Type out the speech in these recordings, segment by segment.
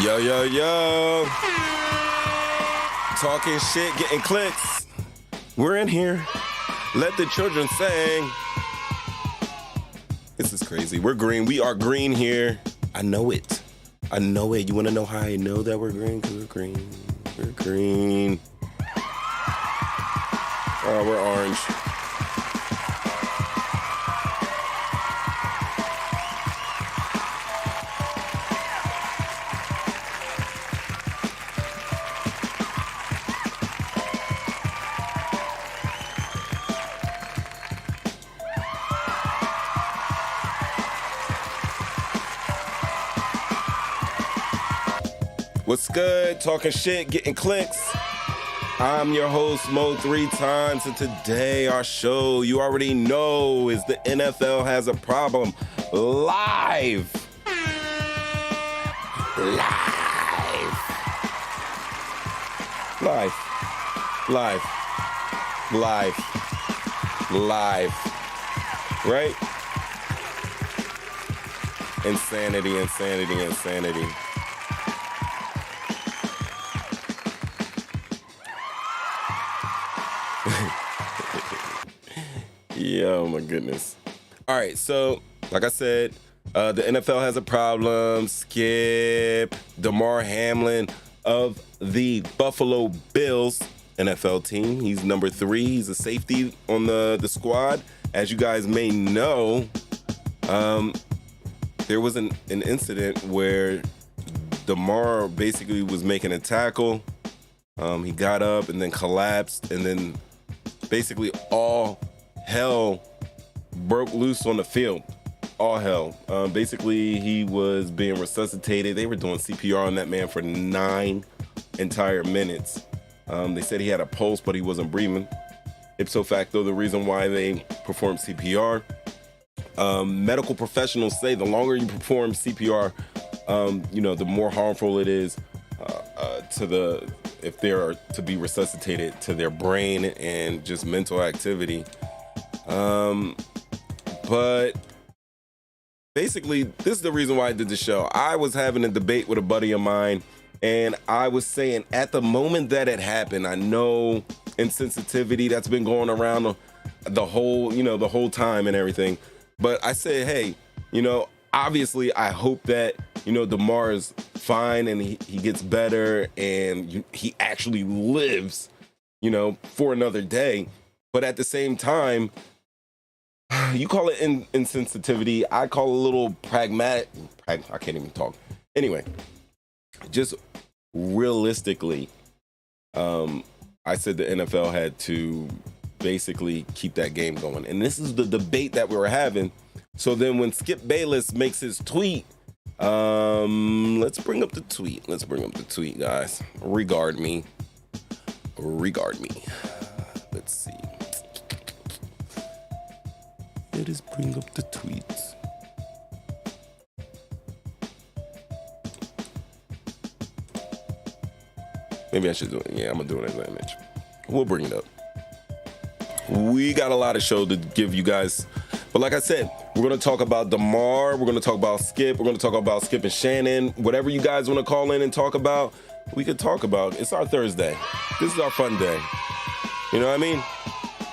Yo, yo, yo. Talking shit, getting clicks. We're in here. Let the children sing. This is crazy. We're green. We are green here. I know it. I know it. You want to know how I know that we're green? Because we're green. We're green. Oh, we're orange. What's good? Talking shit, getting clicks. I'm your host, Mo 3 times, and today our show, you already know, is the NFL Has a Problem live. Live. Right? Insanity. Yo, my goodness. All right, so like I said, the NFL has a problem. Skip Damar Hamlin of the Buffalo Bills NFL team. He's number 3. He's a safety on the squad. As you guys may know, there was an incident where Damar basically was making a tackle. He got up and then collapsed, and then basically all hell broke loose on the field. All hell. Basically, he was being resuscitated. They were doing CPR on that man for 9 entire minutes. They said he had a pulse, but he wasn't breathing. Ipso facto, the reason why they performed CPR. Medical professionals say the longer you perform CPR, the more harmful it is if they are to be resuscitated, to their brain and just mental activity. But basically, this is the reason why I did the show. I was having a debate with a buddy of mine, and I was saying at the moment that it happened, I know insensitivity that's been going around the whole time and everything. But I said, hey, obviously I hope that, Damar is fine and he gets better and he actually lives, for another day. But at the same time, you call it insensitivity. I call it a little pragmatic. I can't even talk. Anyway, just realistically, I said the NFL had to basically keep that game going. And this is the debate that we were having. So then when Skip Bayless makes his tweet, let's bring up the tweet, guys. Regard me. Let's see. Let us bring up the tweets. Maybe I should do it. Yeah, I'm gonna do it as an image. We'll bring it up. We got a lot of show to give you guys. But like I said, we're going to talk about Damar. We're going to talk about Skip. We're going to talk about Skip and Shannon. Whatever you guys want to call in and talk about, we could talk about. It's our Thursday. This is our fun day. You know what I mean?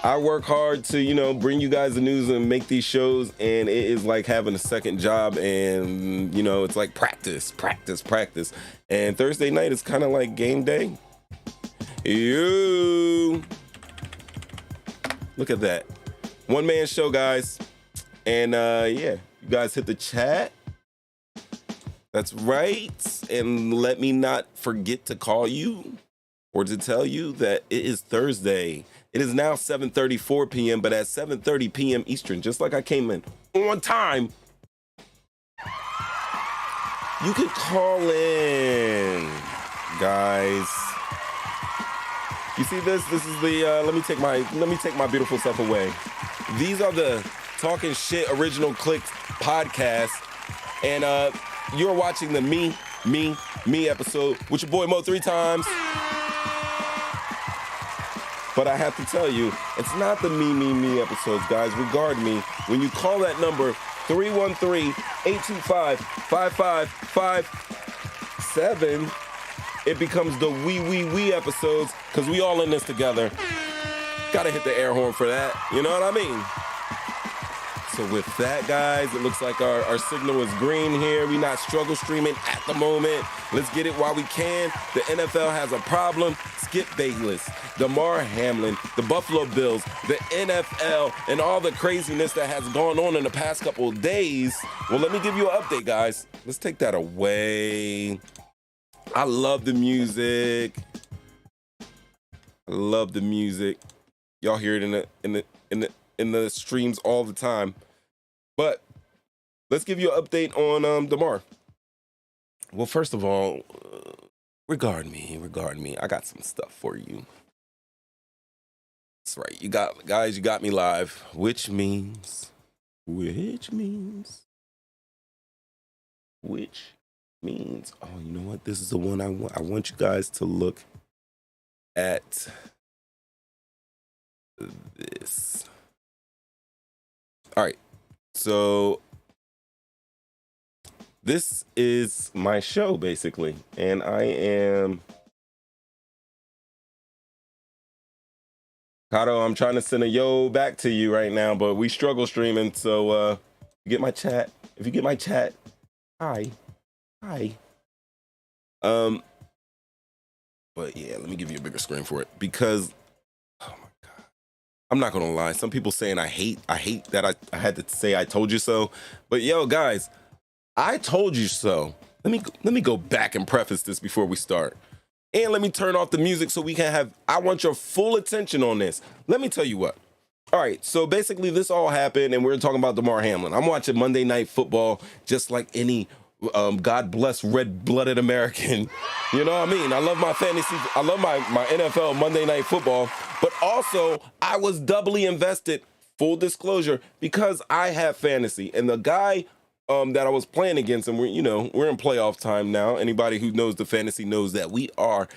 I work hard to, bring you guys the news and make these shows. And it is like having a second job. And, it's like practice. And Thursday night is kind of like game day. Look at that. One-man show, guys. And, you guys hit the chat. That's right. And let me not forget to call you or to tell you that it is Thursday. It is now 7:34 p.m., but at 7:30 p.m. Eastern, just like I came in on time, you can call in, guys. You see this? This is the, let me take my beautiful self away. These are the Talking Shit Original Clicks podcast. And you're watching the Me episode with your boy Mo 3 times. But I have to tell you, it's not the me episodes, guys. Regard me. When you call that number, 313-825-5555, 7, it becomes the we episodes because we all in this together. Gotta hit the air horn for that. You know what I mean? So with that, guys, it looks like our signal is green here. We not struggle streaming at the moment. Let's get it while we can. The NFL has a problem. Skip Bayless, Damar Hamlin, the Buffalo Bills, the NFL, and all the craziness that has gone on in the past couple of days. Well, let me give you an update, guys. Let's take that away. I love the music. I love the music. Y'all hear it in the streams all the time. But let's give you an update on Damar. Well, first of all, regard me. I got some stuff for you. That's right. You got me live, which means, oh, you know what? This is the one I want. I want you guys to look at this. All right. So this is my show, basically, and I am Kato. I'm trying to send a yo back to you right now, but we struggle streaming. So you get my chat. If you get my chat, hi. But yeah, let me give you a bigger screen for it because, oh my God, I'm not gonna lie. Some people saying I hate that I had to say I told you so. But yo, guys, I told you so. Let me go back and preface this before we start. And let me turn off the music so we can have, I want your full attention on this. Let me tell you what. All right, so basically this all happened and we're talking about Damar Hamlin. I'm watching Monday Night Football just like any God bless red-blooded American. You know what I mean? I love my fantasy. I love my NFL Monday Night Football. But also, I was doubly invested, full disclosure, because I have fantasy. And the guy that I was playing against, and we're in playoff time now. Anybody who knows the fantasy knows that we are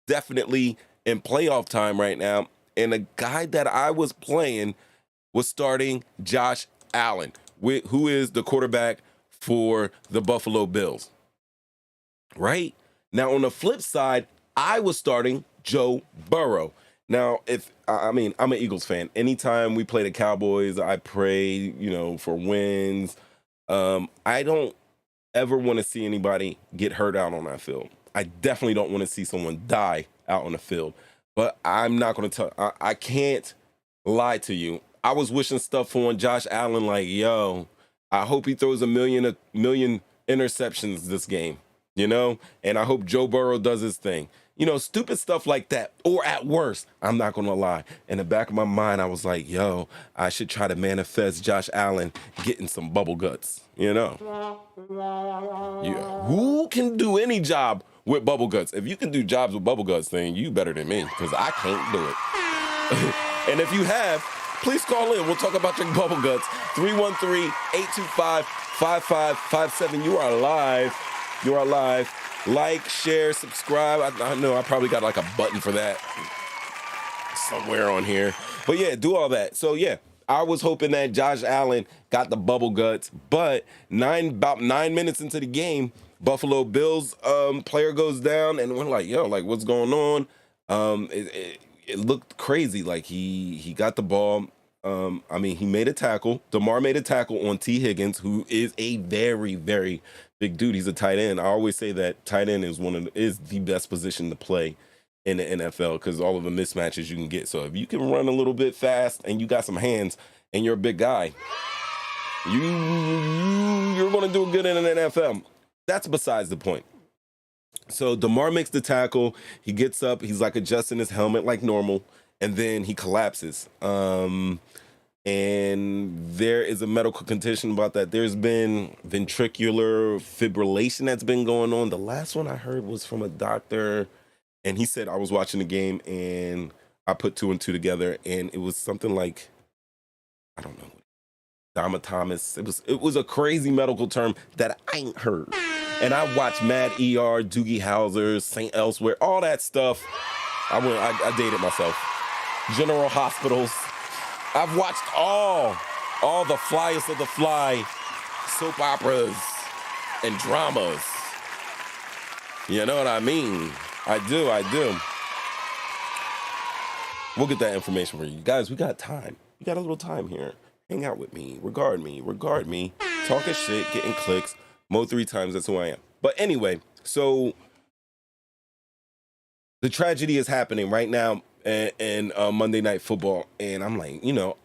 definitely in playoff time right now. And the guy that I was playing was starting Josh Allen, who is the quarterback for the Buffalo Bills. Right? Now, on the flip side, I was starting Joe Burrow. Now, I'm an Eagles fan. Anytime we play the Cowboys, I pray, for wins. I don't ever want to see anybody get hurt out on that field. I definitely don't want to see someone die out on the field. But I'm not going to tell. I can't lie to you. I was wishing stuff on Josh Allen like, yo, I hope he throws a million interceptions this game, and I hope Joe Burrow does his thing. Stupid stuff like that. Or at worst, I'm not going to lie. In the back of my mind, I was like, yo, I should try to manifest Josh Allen getting some bubble guts, Yeah. Who can do any job with bubble guts? If you can do jobs with bubble guts, then you better than me, because I can't do it. And if you have, please call in. We'll talk about your bubble guts. 313-825-5557. You are live. Like, share, subscribe. I know I probably got like a button for that somewhere on here. But yeah, do all that. So yeah, I was hoping that Josh Allen got the bubble guts. But about 9 minutes into the game, Buffalo Bills player goes down. And we're like, yo, like what's going on? It looked crazy. Like he got the ball. He made a tackle. Damar made a tackle on T. Higgins, who is a very, very big dude. He's a tight end. I always say that tight end is the best position to play in the NFL because all of the mismatches you can get. So if you can run a little bit fast and you got some hands and you're a big guy, you're going to do good in an NFL. That's besides the point. So Damar makes the tackle. He gets up. He's like adjusting his helmet like normal. And then he collapses. And there is a medical condition about that. There's been ventricular fibrillation that's been going on. The last one I heard was from a doctor. And he said, I was watching the game and I put 2 and 2 together. And it was something like, I don't know, Thomas. It was a crazy medical term that I ain't heard. And I watched Mad ER, Doogie Howser, St. Elsewhere, all that stuff. I dated myself. General Hospitals. I've watched all the flyest of the fly soap operas and dramas. You know what I mean? I do. We'll get that information for you. Guys, we got time. We got a little time here. Hang out with me. Regard me. Talking shit, getting clicks. Mo 3 times, that's who I am. But anyway, so the tragedy is happening right now in Monday Night Football. And I'm like,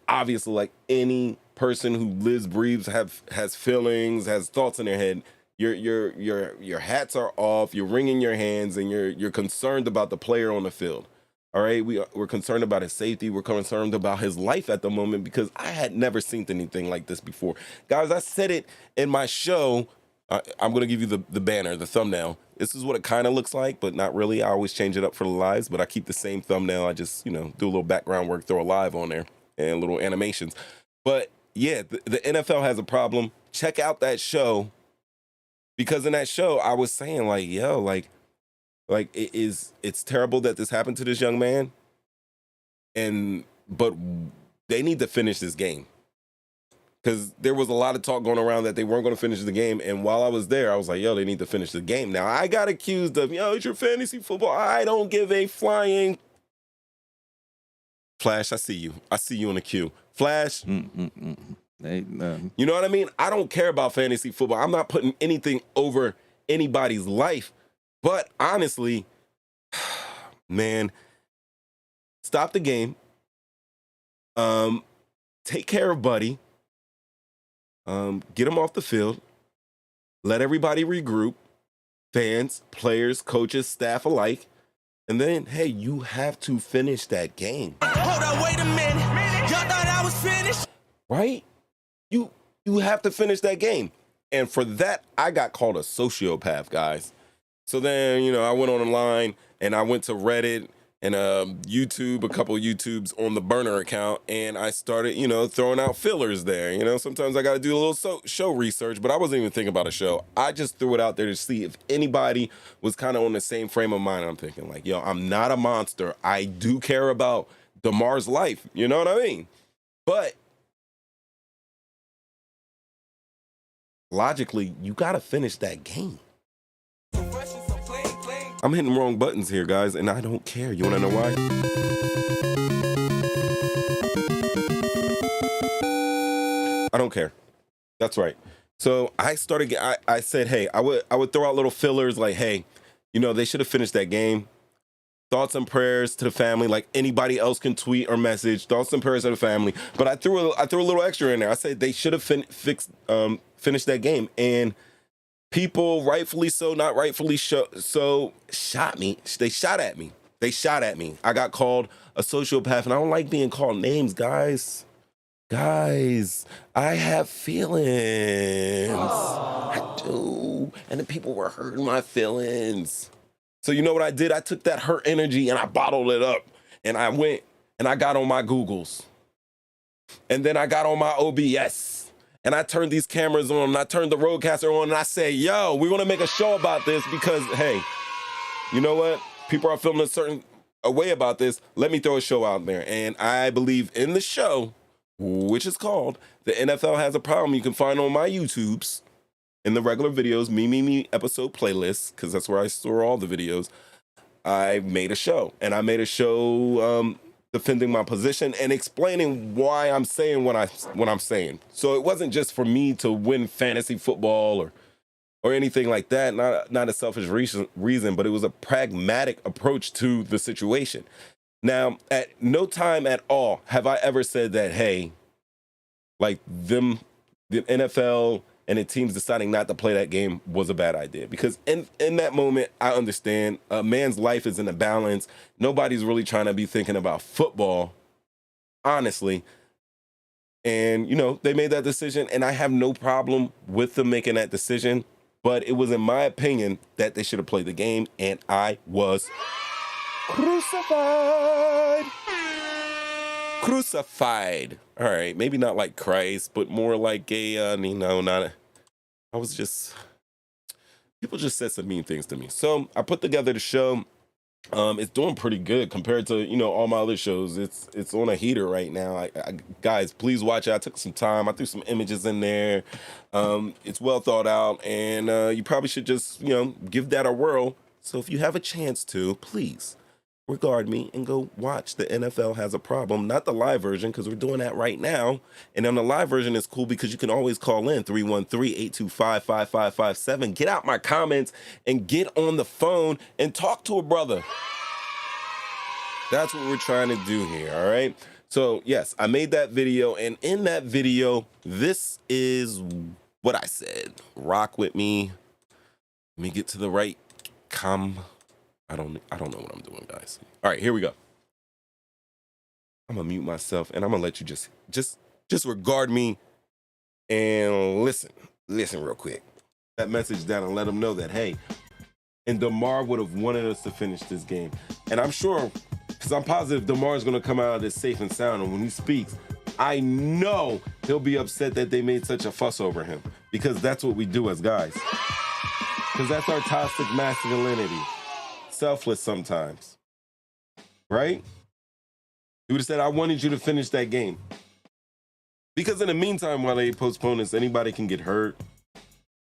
obviously, like any person who lives, breathes, has feelings, has thoughts in their head, your hats are off, you're wringing your hands, and you're concerned about the player on the field. All right, we're concerned about his safety. We're concerned about his life at the moment because I had never seen anything like this before. Guys, I said it in my show. I'm going to give you the banner, the thumbnail. This is what it kind of looks like, but not really. I always change it up for the lives, but I keep the same thumbnail. I just, do a little background work, throw a live on there and little animations. But yeah, the NFL has a problem. Check out that show because in that show, I was saying like, yo, like it's terrible that this happened to this young man. But they need to finish this game. Because there was a lot of talk going around that they weren't going to finish the game. And while I was there, I was like, yo, they need to finish the game. Now, I got accused of, it's your fantasy football. I don't give a flying. Flash, I see you. I see you in the queue. Flash. You know what I mean? I don't care about fantasy football. I'm not putting anything over anybody's life. But honestly, man, stop the game. Take care of Buddy. Get him off the field. Let everybody regroup. Fans, players, coaches, staff alike. And then, hey, you have to finish that game. Hold on, wait a minute. Y'all thought I was finished? Right? You have to finish that game. And for that, I got called a sociopath, guys. So then, I went online and I went to Reddit and YouTube, a couple of YouTubes on the burner account, and I started, throwing out fillers there. Sometimes I got to do a little show research, but I wasn't even thinking about a show. I just threw it out there to see if anybody was kind of on the same frame of mind. I'm thinking like, yo, I'm not a monster. I do care about Damar's life. You know what I mean? But logically, you got to finish that game. I'm hitting wrong buttons here, guys, and I don't care. You want to know why? I don't care. That's right. So I started. I said, hey, I would throw out little fillers like, hey, they should have finished that game. Thoughts and prayers to the family, like anybody else can tweet or message. Thoughts and prayers to the family. But I threw a little extra in there. I said they should have finished that game, and people, rightfully so, not rightfully so, shot me. They shot at me. I got called a sociopath, and I don't like being called names, guys. Guys, I have feelings. I do. And the people were hurting my feelings. So you know what I did? I took that hurt energy and I bottled it up. And I went and I got on my Googles. And then I got on my OBS. And I turned these cameras on, and I turned the Rodecaster on, and I say, yo, we're going to make a show about this because, hey, you know what? People are feeling a way about this. Let me throw a show out there. And I believe in the show, which is called The NFL Has a Problem. You can find on my YouTubes in the regular videos, me episode playlists, because that's where I store all the videos. I made a show, and I made a show defending my position and explaining why I'm saying what I'm saying. So it wasn't just for me to win fantasy football or anything like that. Not a selfish reason, but it was a pragmatic approach to the situation. Now, at no time at all have I ever said that, hey, like the NFL and the teams deciding not to play that game was a bad idea. Because in that moment, I understand a man's life is in a balance. Nobody's really trying to be thinking about football, honestly. And, they made that decision, and I have no problem with them making that decision. But it was, in my opinion, that they should have played the game, and I was crucified. Crucified. All right, maybe not like Christ, but more like people just said some mean things to me. So I put together the show. It's doing pretty good compared to, all my other shows. It's on a heater right now. Guys, please watch it. I took some time. I threw some images in there. It's well thought out, and you probably should just, give that a whirl. So if you have a chance to, please regard me and go watch The NFL Has a Problem, not the live version, because we're doing that right now. And on the live version, it's cool because you can always call in 313-825-5557. Get out my comments and get on the phone and talk to a brother. That's what we're trying to do here, all right? So, yes, I made that video, and in that video, this is what I said. Rock with me. Let me get to the right I don't know what I'm doing, guys. All right, here we go. I'm gonna mute myself, and I'm gonna let you just regard me and listen real quick. That message down and let them know that, hey, and Damar would have wanted us to finish this game. And I'm sure, because I'm positive Damar is gonna come out of this safe and sound, and when he speaks, I know he'll be upset that they made such a fuss over him, because that's what we do as guys. Because that's our toxic masculinity. Selfless sometimes, right? He would have said, I wanted you to finish that game. Because in the meantime, while they postpone this, anybody can get hurt.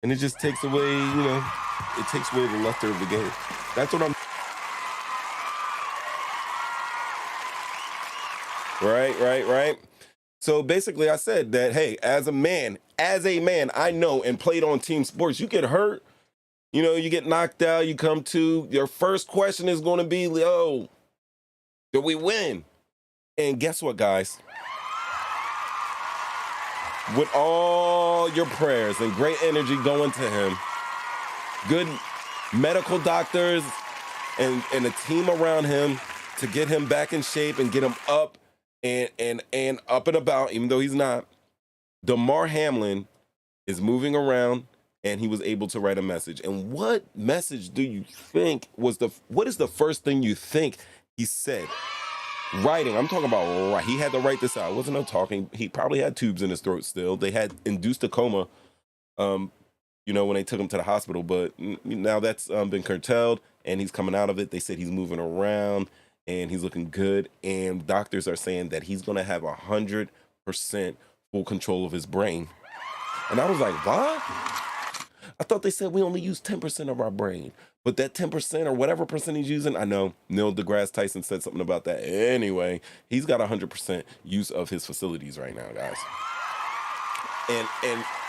And it just takes away, it takes away the luster of the game. That's what I'm... Right. So basically I said that, hey, as a man, I know and played on team sports, you get hurt, you get knocked out, you come to, your first question is going to be, did we win? And guess what, guys? With all your prayers and great energy going to him, good medical doctors and a team around him to get him back in shape and get him up and up and about, even though he's not, Damar Hamlin is moving around, and he was able to write a message. And what message do you think what is the first thing you think he said? Writing, I'm talking about right. He had to write this out. It wasn't no talking. He probably had tubes in his throat still. They had induced a coma, when they took him to the hospital, but now that's been curtailed, and he's coming out of it. They said he's moving around, and he's looking good, and doctors are saying that he's gonna have 100% full control of his brain. And I was like, what? I thought they said we only use 10% of our brain. But that 10% or whatever percent he's using, I know Neil deGrasse Tyson said something about that. Anyway, he's got 100% use of his facilities right now, guys. And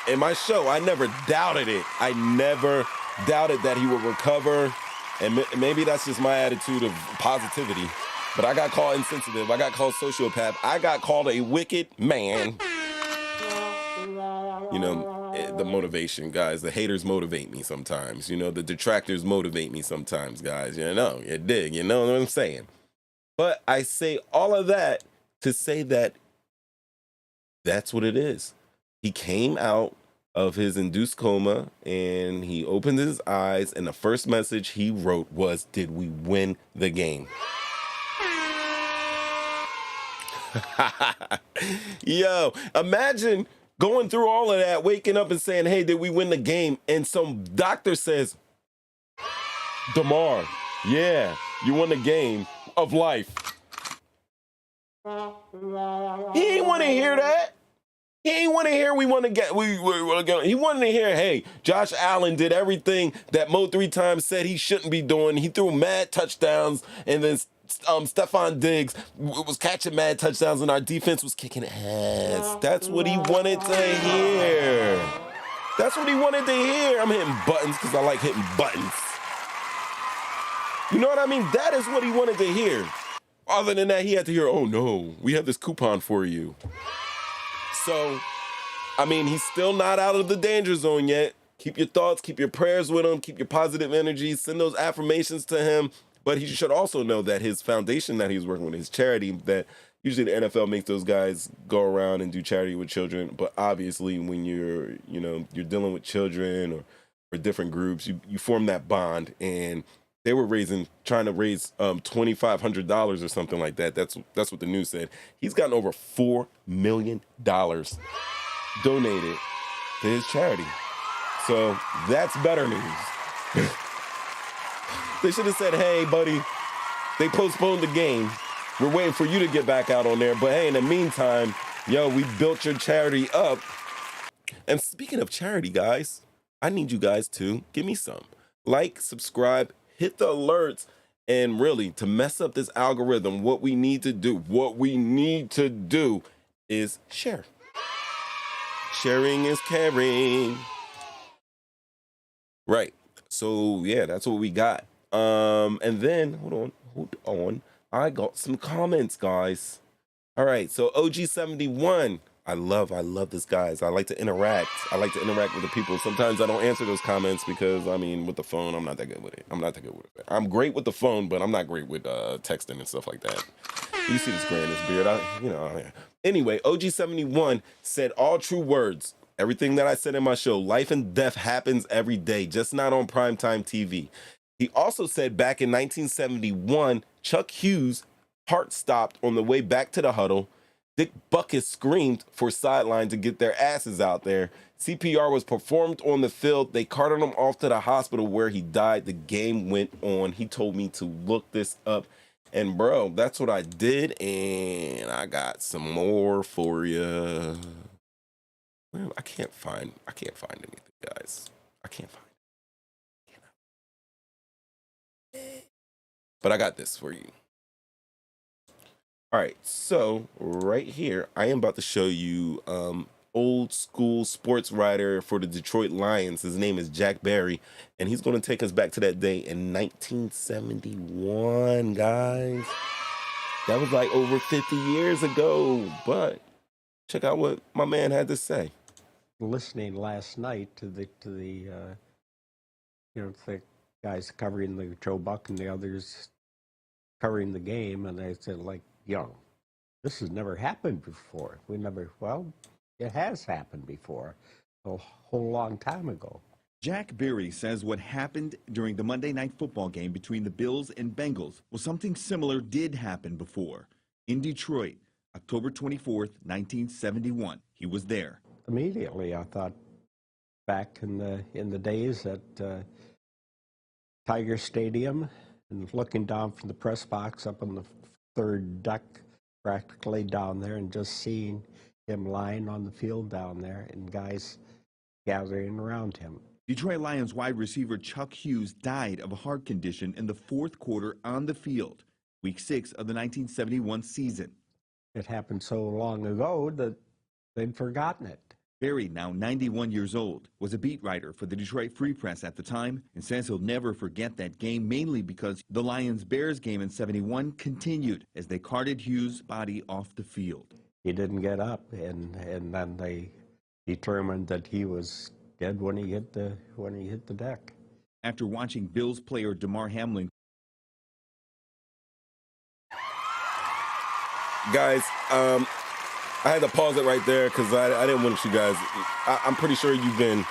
in my show, I never doubted it. I never doubted that he would recover. And maybe that's just my attitude of positivity. But I got called insensitive. I got called sociopath. I got called a wicked man. The motivation, guys. The haters motivate me sometimes. The detractors motivate me sometimes, guys. You dig. You know what I'm saying? But I say all of that to say that that's what it is. He came out of his induced coma, and he opened his eyes, and the first message he wrote was, did we win the game? Yo, imagine going through all of that, waking up and saying, hey, did we win the game? And some doctor says, Damar, yeah, you won the game of life. He ain't want to hear that. He ain't want to hear we want to get. He wanted to hear, hey, Josh Allen did everything that Mo 3 times said he shouldn't be doing. He threw mad touchdowns, and then Stephon Diggs was catching mad touchdowns, and our defense was kicking ass. That's what he wanted to hear. That's what he wanted to hear. I'm hitting buttons because I like hitting buttons. You know what I mean? That is what he wanted to hear. Other than that, he had to hear, oh no, we have this coupon for you. So, he's still not out of the danger zone yet. Keep your thoughts, keep your prayers with him, keep your positive energy, send those affirmations to him. But he should also know that his foundation that he's working with, his charity, that usually the NFL makes those guys go around and do charity with children. But obviously when you're dealing with children or different groups, you form that bond. And they were trying to raise $2,500 or something like that. That's what the news said. He's gotten over $4 million donated to his charity. So that's better news. They should have said, hey, buddy, they postponed the game. We're waiting for you to get back out on there. But hey, in the meantime, we built your charity up. And speaking of charity, guys, I need you guys to give me some. Like, subscribe, hit the alerts, and really to mess up this algorithm, what we need to do is share. Sharing is caring. Right. So yeah, that's what we got. And then hold on. I got some comments, guys. All right, so OG71. I love this, guys. I like to interact. I like to interact with the people. Sometimes I don't answer those comments because, I mean, with the phone, I'm not that good with it. I'm great with the phone, but I'm not great with texting and stuff like that. You see this gray in this beard. Anyway, OG71 said all true words. Everything that I said in my show, life and death happens every day, just not on primetime TV. He also said back in 1971, Chuck Hughes' heart stopped on the way back to the huddle. Dick Buckus screamed for sideline to get their asses out there. CPR was performed on the field. They carted him off to the hospital where he died. The game went on. He told me to look this up. And bro, that's what I did. And I got some more for you. Well, I can't find anything, guys. I can't find it. But I got this for you. All right, so right here, I am about to show you old school sports writer for the Detroit Lions. His name is Jack Barry, and he's going to take us back to that day in 1971, guys. That was like over 50 years ago, but check out what my man had to say. Listening last night to the guys covering the Joe Buck and the others covering the game, and they said, like, this has never happened before. It has happened before, a whole long time ago. Jack Berry says what happened during the Monday Night Football game between the Bills and Bengals was something similar did happen before. In Detroit, October 24th, 1971. He was there. Immediately, I thought back in the days at Tiger Stadium and looking down from the press box up on the third deck practically down there and just seeing him lying on the field down there and guys gathering around him. Detroit Lions wide receiver Chuck Hughes died of a heart condition in the fourth quarter on the field, week 6 of the 1971 season. It happened so long ago that they'd forgotten it. Barry, now 91 years old, was a beat writer for the Detroit Free Press at the time and says he'll never forget that game, mainly because the Lions-Bears game in 71 continued as they carted Hughes' body off the field. He didn't get up, and then they determined that he was dead when he hit the deck. After watching Bills player Damar Hamlin. Guys, I had to pause it right there because I didn't want you guys. I'm pretty sure you've been,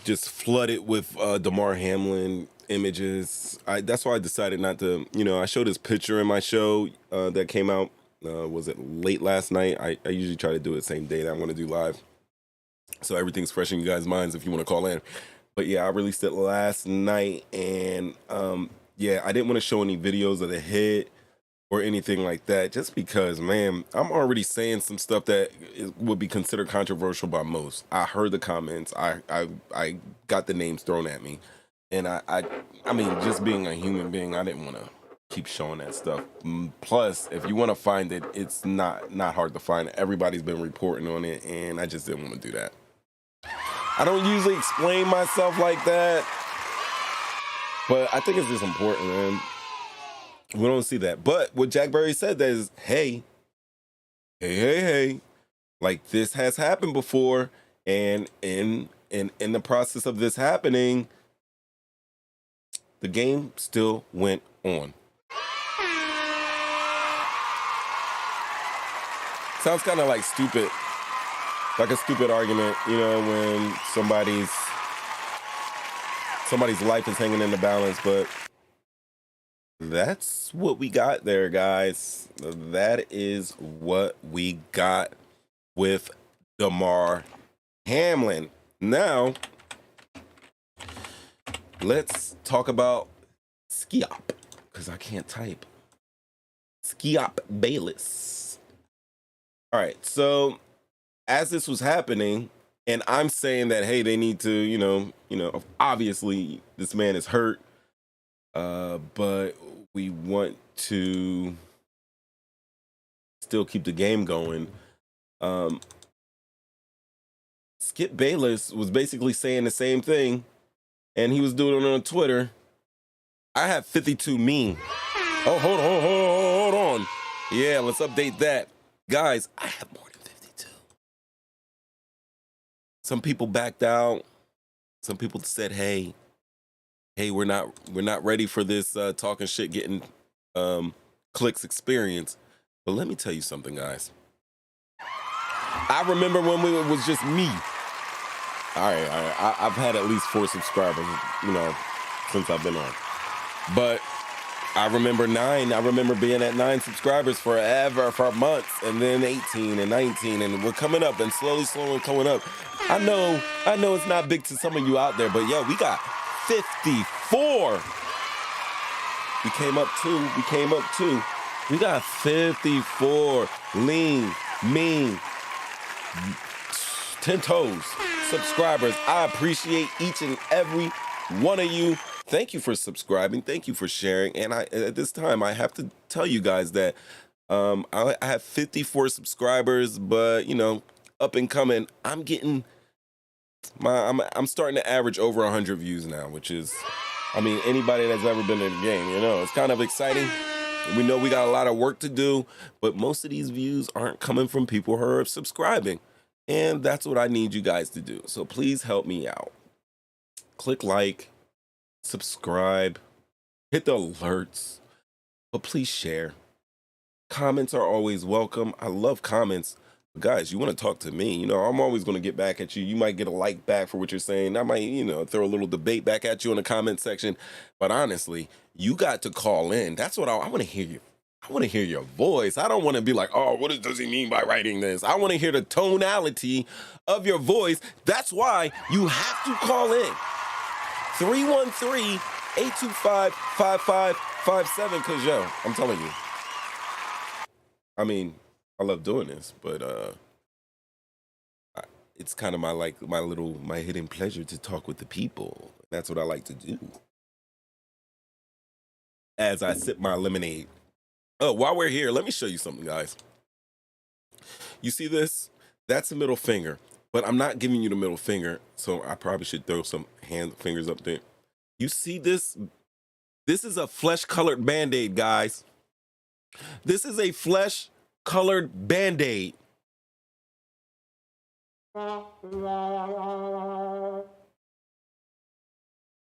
just flooded with Damar Hamlin images. That's why I decided not to. I showed his picture in my show that came out. Was it late last night? I usually try to do it the same day that I want to do live, so everything's fresh in you guys' minds if you want to call in. But yeah, I released it last night, and I didn't want to show any videos of the hit or anything like that, just because, man, I'm already saying some stuff that would be considered controversial by most. I heard the comments. I got the names thrown at me. And I mean, just being a human being, I didn't want to keep showing that stuff. Plus, if you want to find it, it's not hard to find. Everybody's been reporting on it, and I just didn't want to do that. I don't usually explain myself like that, but I think it's just important, man. We don't see that. But what Jack Berry said is, hey, like, this has happened before, and in the process of this happening, the game still went on. Sounds kind of like stupid, like a stupid argument, when somebody's life is hanging in the balance, but that's what we got there, guys. That is what we got with Damar Hamlin. Now, let's talk about Skiop, because I can't type. Skiop Bayless. All right, so as this was happening, And I'm saying that, hey, they need to, obviously this man is hurt, but we want to still keep the game going. Skip Bayless was basically saying the same thing, and he was doing it on Twitter. I have 52 mean. Oh, hold on. Yeah, let's update that. Guys, I have more than 52. Some people backed out. Some people said, hey, we're not ready for this talking shit, getting clicks experience. But let me tell you something, guys. I remember when it was just me. All right. I've had at least 4 subscribers, since I've been on. But I remember 9. I remember being at 9 subscribers forever, for months, and then 18 and 19, and we're coming up and slowly coming up. I know it's not big to some of you out there, but yeah, we got 54. We came up 2. We got 54 lean, mean, 10 toes subscribers. I appreciate each and every one of you. Thank you for subscribing. Thank you for sharing. And at this time, I have to tell you guys that I have 54 subscribers, but up and coming, I'm starting to average over 100 views now, which is, anybody that's ever been in the game, it's kind of exciting. We know we got a lot of work to do, but most of these views aren't coming from people who are subscribing. And that's what I need you guys to do. So please help me out. Click like, subscribe, hit the alerts, but please share. Comments are always welcome. I love comments. But guys, you want to talk to me, I'm always going to get back at you. You might get a like back for what you're saying. I might, throw a little debate back at you in the comment section. But honestly, you got to call in. That's what I want to hear you. I want to hear your voice. I don't want to be like, oh, what does he mean by writing this? I want to hear the tonality of your voice. That's why you have to call in. 313-825-5557, because, I'm telling you. I love doing this, but it's kind of my hidden pleasure to talk with the people. That's what I like to do. As I sip my lemonade. Oh, while we're here, let me show you something, guys. You see this? That's a middle finger. But I'm not giving you the middle finger, so I probably should throw some fingers up there. You see this? This is a flesh-colored Band-Aid, guys. This is a flesh-colored Band-Aid.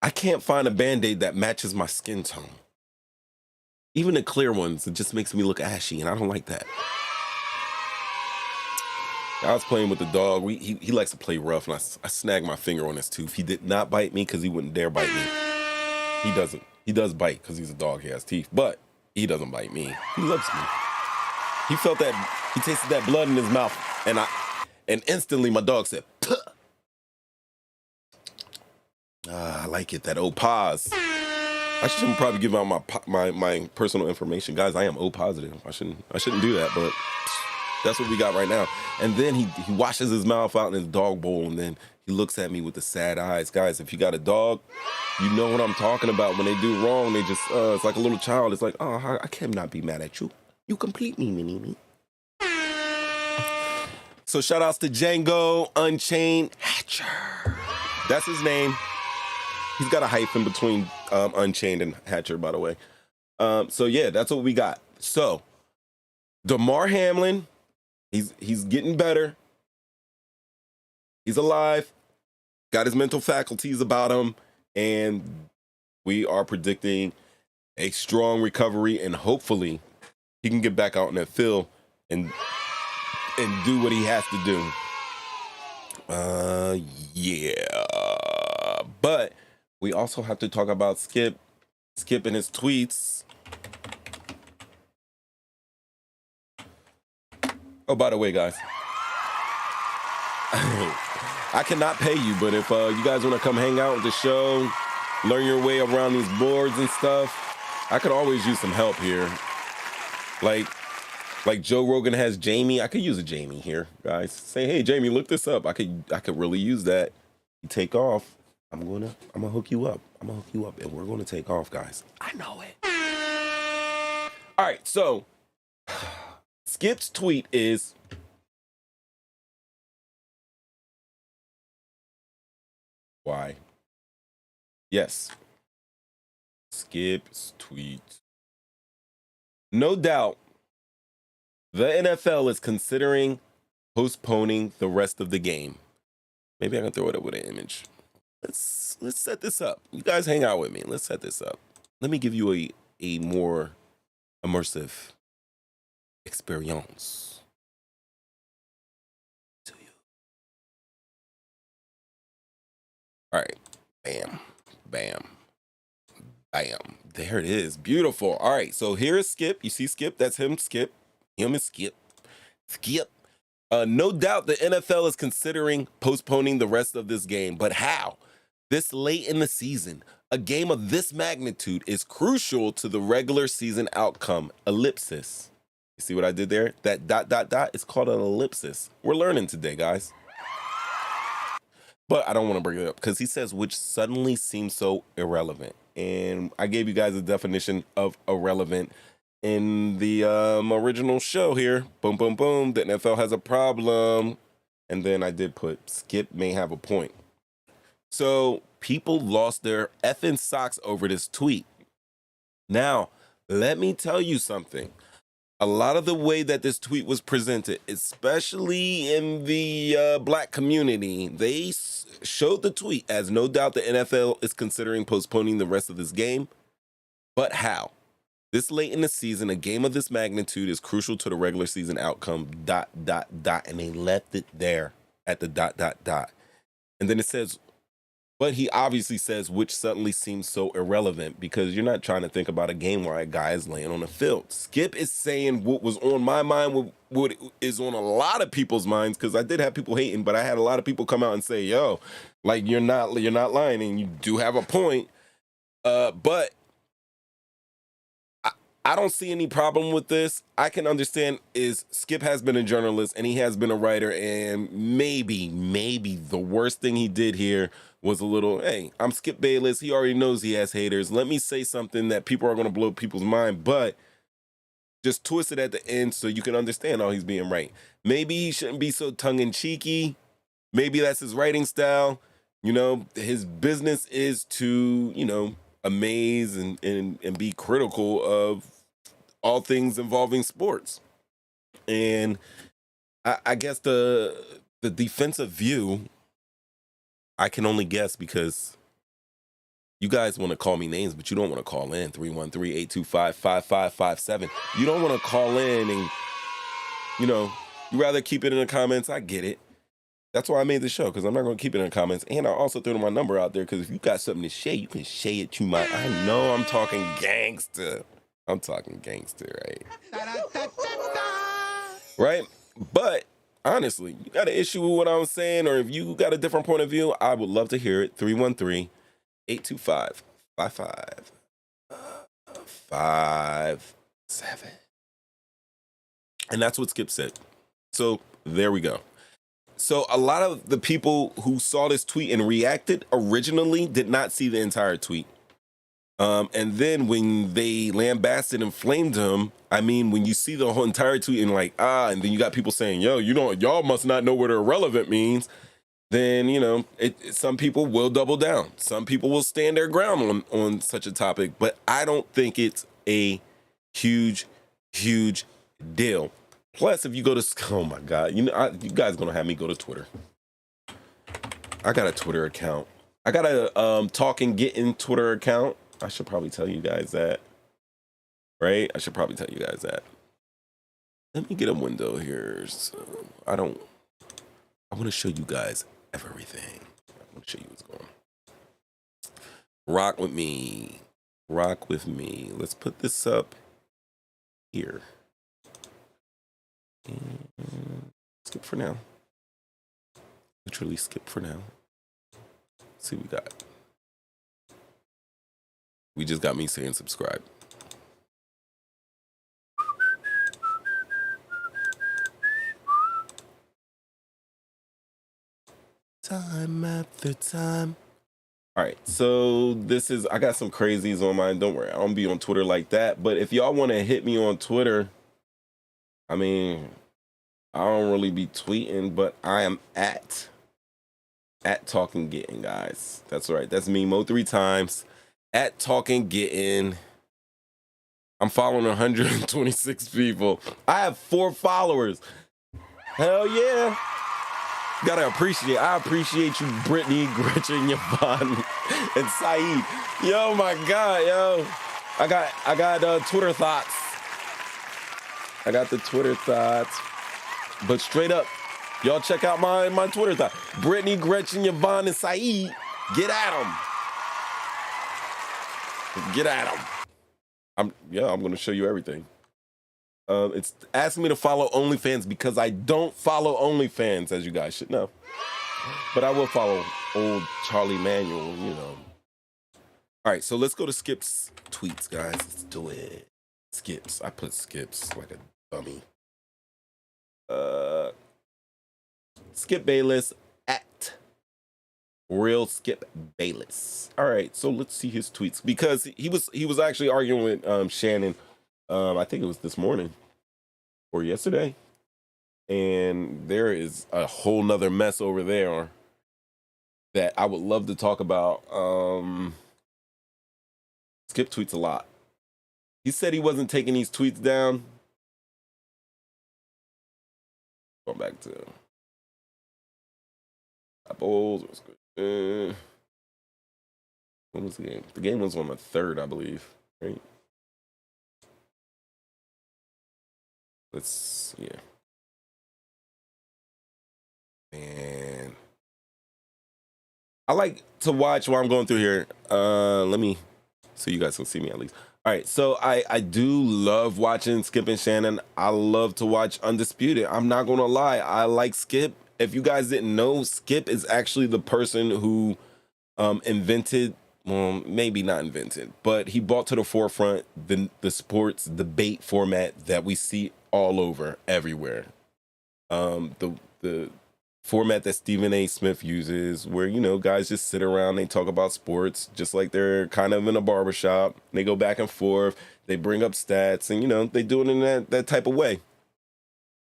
I can't find a Band-Aid that matches my skin tone. Even the clear ones, it just makes me look ashy, and I don't like that. I was playing with the dog. He likes to play rough, and I snagged my finger on his tooth. He did not bite me because he wouldn't dare bite me. He doesn't. He does bite because he's a dog. He has teeth, but he doesn't bite me. He loves me. He felt that. He tasted that blood in his mouth, and instantly my dog said, "Puh." I like it. That O pause. I shouldn't probably give out my personal information, guys. I am O positive. I shouldn't do that, but that's what we got right now. And then he washes his mouth out in his dog bowl, and then he looks at me with the sad eyes. Guys, if you got a dog, you know what I'm talking about. When they do wrong, they just it's like a little child. It's like, oh, I cannot be mad at you. You complete me, mini-me. So shout outs to Django Unchained Hatcher. That's his name. He's got a hyphen between Unchained and Hatcher, by the way. So yeah, that's what we got. So Damar Hamlin, he's getting better. He's alive. Got his mental faculties about him, and we are predicting a strong recovery, and hopefully he can get back out in that field and do what he has to do. Yeah. But we also have to talk about Skip and his tweets. Oh, by the way, guys, I cannot pay you, but if you guys want to come hang out with the show, learn your way around these boards and stuff, I could always use some help here. Like, Like Joe Rogan has Jamie. I could use a Jamie here, guys. Say, hey, Jamie, look this up. I could really use that. You take off. I'm gonna hook you up. I'm gonna hook you up, and we're gonna take off, guys. I know it. All right, so Skip's tweet is, why? Yes. Skip's tweet. No doubt, the NFL is considering postponing the rest of the game. Maybe I can throw it up with an image. Let's set this up. You guys hang out with me. Let's set this up. Let me give you a more immersive experience to you. All right. Bam. Bam. Bam. There it is. Beautiful. All right. So here is Skip. You see Skip? That's him, Skip. Him is Skip. Skip. No doubt the NFL is considering postponing the rest of this game, but how? This late in the season, a game of this magnitude is crucial to the regular season outcome. Ellipsis. You see what I did there? That ... is called an ellipsis. We're learning today, guys. But I don't want to bring it up because he says, which suddenly seems so irrelevant. And I gave you guys a definition of irrelevant in the original show here. Boom, boom, boom. The NFL has a problem. And then I did put Skip may have a point. So people lost their effing socks over this tweet. Now, let me tell you something. A lot of the way that this tweet was presented, especially in the black community, they showed the tweet as no doubt the NFL is considering postponing the rest of this game. But how? This late in the season, a game of this magnitude is crucial to the regular season outcome, ... And they left it there at the ... And then it says, but he obviously says, which suddenly seems so irrelevant because you're not trying to think about a game where a guy is laying on the field. Skip is saying what was on my mind, what is on a lot of people's minds, because I did have people hating, but I had a lot of people come out and say, yo, like, you're not lying, and you do have a point. But I don't see any problem with this. I can understand is Skip has been a journalist and he has been a writer, and maybe the worst thing he did here was a little, hey, I'm Skip Bayless. He already knows he has haters. Let me say something that people are going to blow people's mind, but just twist it at the end so you can understand how he's being right. Maybe he shouldn't be so tongue-in-cheeky. Maybe that's his writing style. You know, his business is to, you know, amaze and be critical of all things involving sports. And I guess the defensive view, I can only guess because you guys want to call me names, but you don't want to call in 313-825-5557. You don't want to call in and, you know, you rather keep it in the comments. I get it. That's why I made the show, because I'm not going to keep it in the comments. And I also threw my number out there because if you got something to share, you can share it to my, I know I'm talking gangster. I'm talking gangster, right? Right? But honestly, you got an issue with what I'm saying, or if you got a different point of view, I would love to hear it. 313-825-5557. And that's what Skip said. So there we go. So a lot of the people who saw this tweet and reacted originally did not see the entire tweet. And then when they lambasted and flamed him, I mean, when you see the whole entire tweet and like, and then you got people saying, yo, y'all must not know what irrelevant means. Then, you know, some people will double down. Some people will stand their ground on such a topic, but I don't think it's a huge deal. Plus, if you go to, oh my God, you know, you guys gonna have me go to Twitter. I got a Twitter account. I got a Talking Getting Twitter account. I should probably tell you guys that, right? I should probably tell you guys that. Let me get a window here. So I want to show you guys everything. I want to show you what's going on. Rock with me. Rock with me. Let's put this up here. And skip for now. Literally skip for now. Let's see what we got. We just got me saying subscribe. time after time. All right, so I got some crazies on mine. Don't worry, I don't be on Twitter like that. But if y'all want to hit me on Twitter, I mean, I don't really be tweeting, but I am at Talking Getting, guys. That's right. That's me, Mo 3 times. At Talking Getting. I'm following 126 people. I have 4 followers. Hell yeah. I appreciate you, Brittany, Gretchen, Yvonne, and Saeed. Yo, my God, yo. I got Twitter thoughts. I got the Twitter thoughts. But straight up, y'all check out my Twitter thoughts. Brittany, Gretchen, Yvonne, and Saeed. Get at them. Get at them. I'm gonna show you everything. It's asking me to follow OnlyFans because I don't follow OnlyFans, as you guys should know. But I will follow old Charlie Manuel, you know. All right, so let's go to Skip's tweets, guys. Let's do it. Skips. I put Skips like a dummy. Skip Bayless at Real Skip Bayless. All right, so let's see his tweets because he was actually arguing with Shannon. I think it was this morning or yesterday, and there is a whole nother mess over there that I would love to talk about. Skip tweets a lot. He said he wasn't taking these tweets down. Going back to Apples. When was the game? The game was on the 3rd, I believe, right? Let's, yeah. Man. I like to watch while I'm going through here. Let me, so you guys can see me at least. All right, so I do love watching Skip and Shannon. I love to watch Undisputed. I'm not going to lie. I like Skip. If you guys didn't know, Skip is actually the person who invented, well, maybe not invented, but he brought to the forefront the sports debate format that we see all over, everywhere. The format that Stephen A. Smith uses, where, you know, guys just sit around, they talk about sports, just like they're kind of in a barbershop. They go back and forth, they bring up stats, and, you know, they do it in that type of way.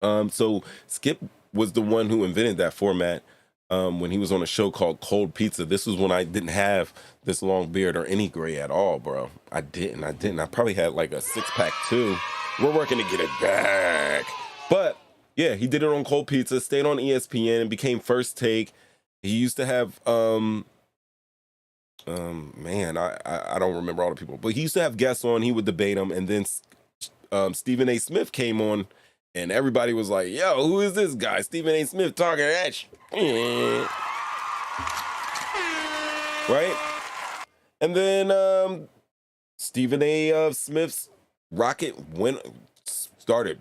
So Skip was the one who invented that format when he was on a show called Cold Pizza. This was when I didn't have this long beard or any gray at all, bro. I didn't. I probably had like a 6-pack too. We're working to get it back. But yeah, he did it on Cold Pizza, stayed on ESPN, and became First Take. He used to have, man, I don't remember all the people, but he used to have guests on. He would debate them, and then Stephen A. Smith came on, and everybody was like, "Yo, who is this guy? Stephen A. Smith talking that shit." Right? And then Stephen A. Smith's rocket started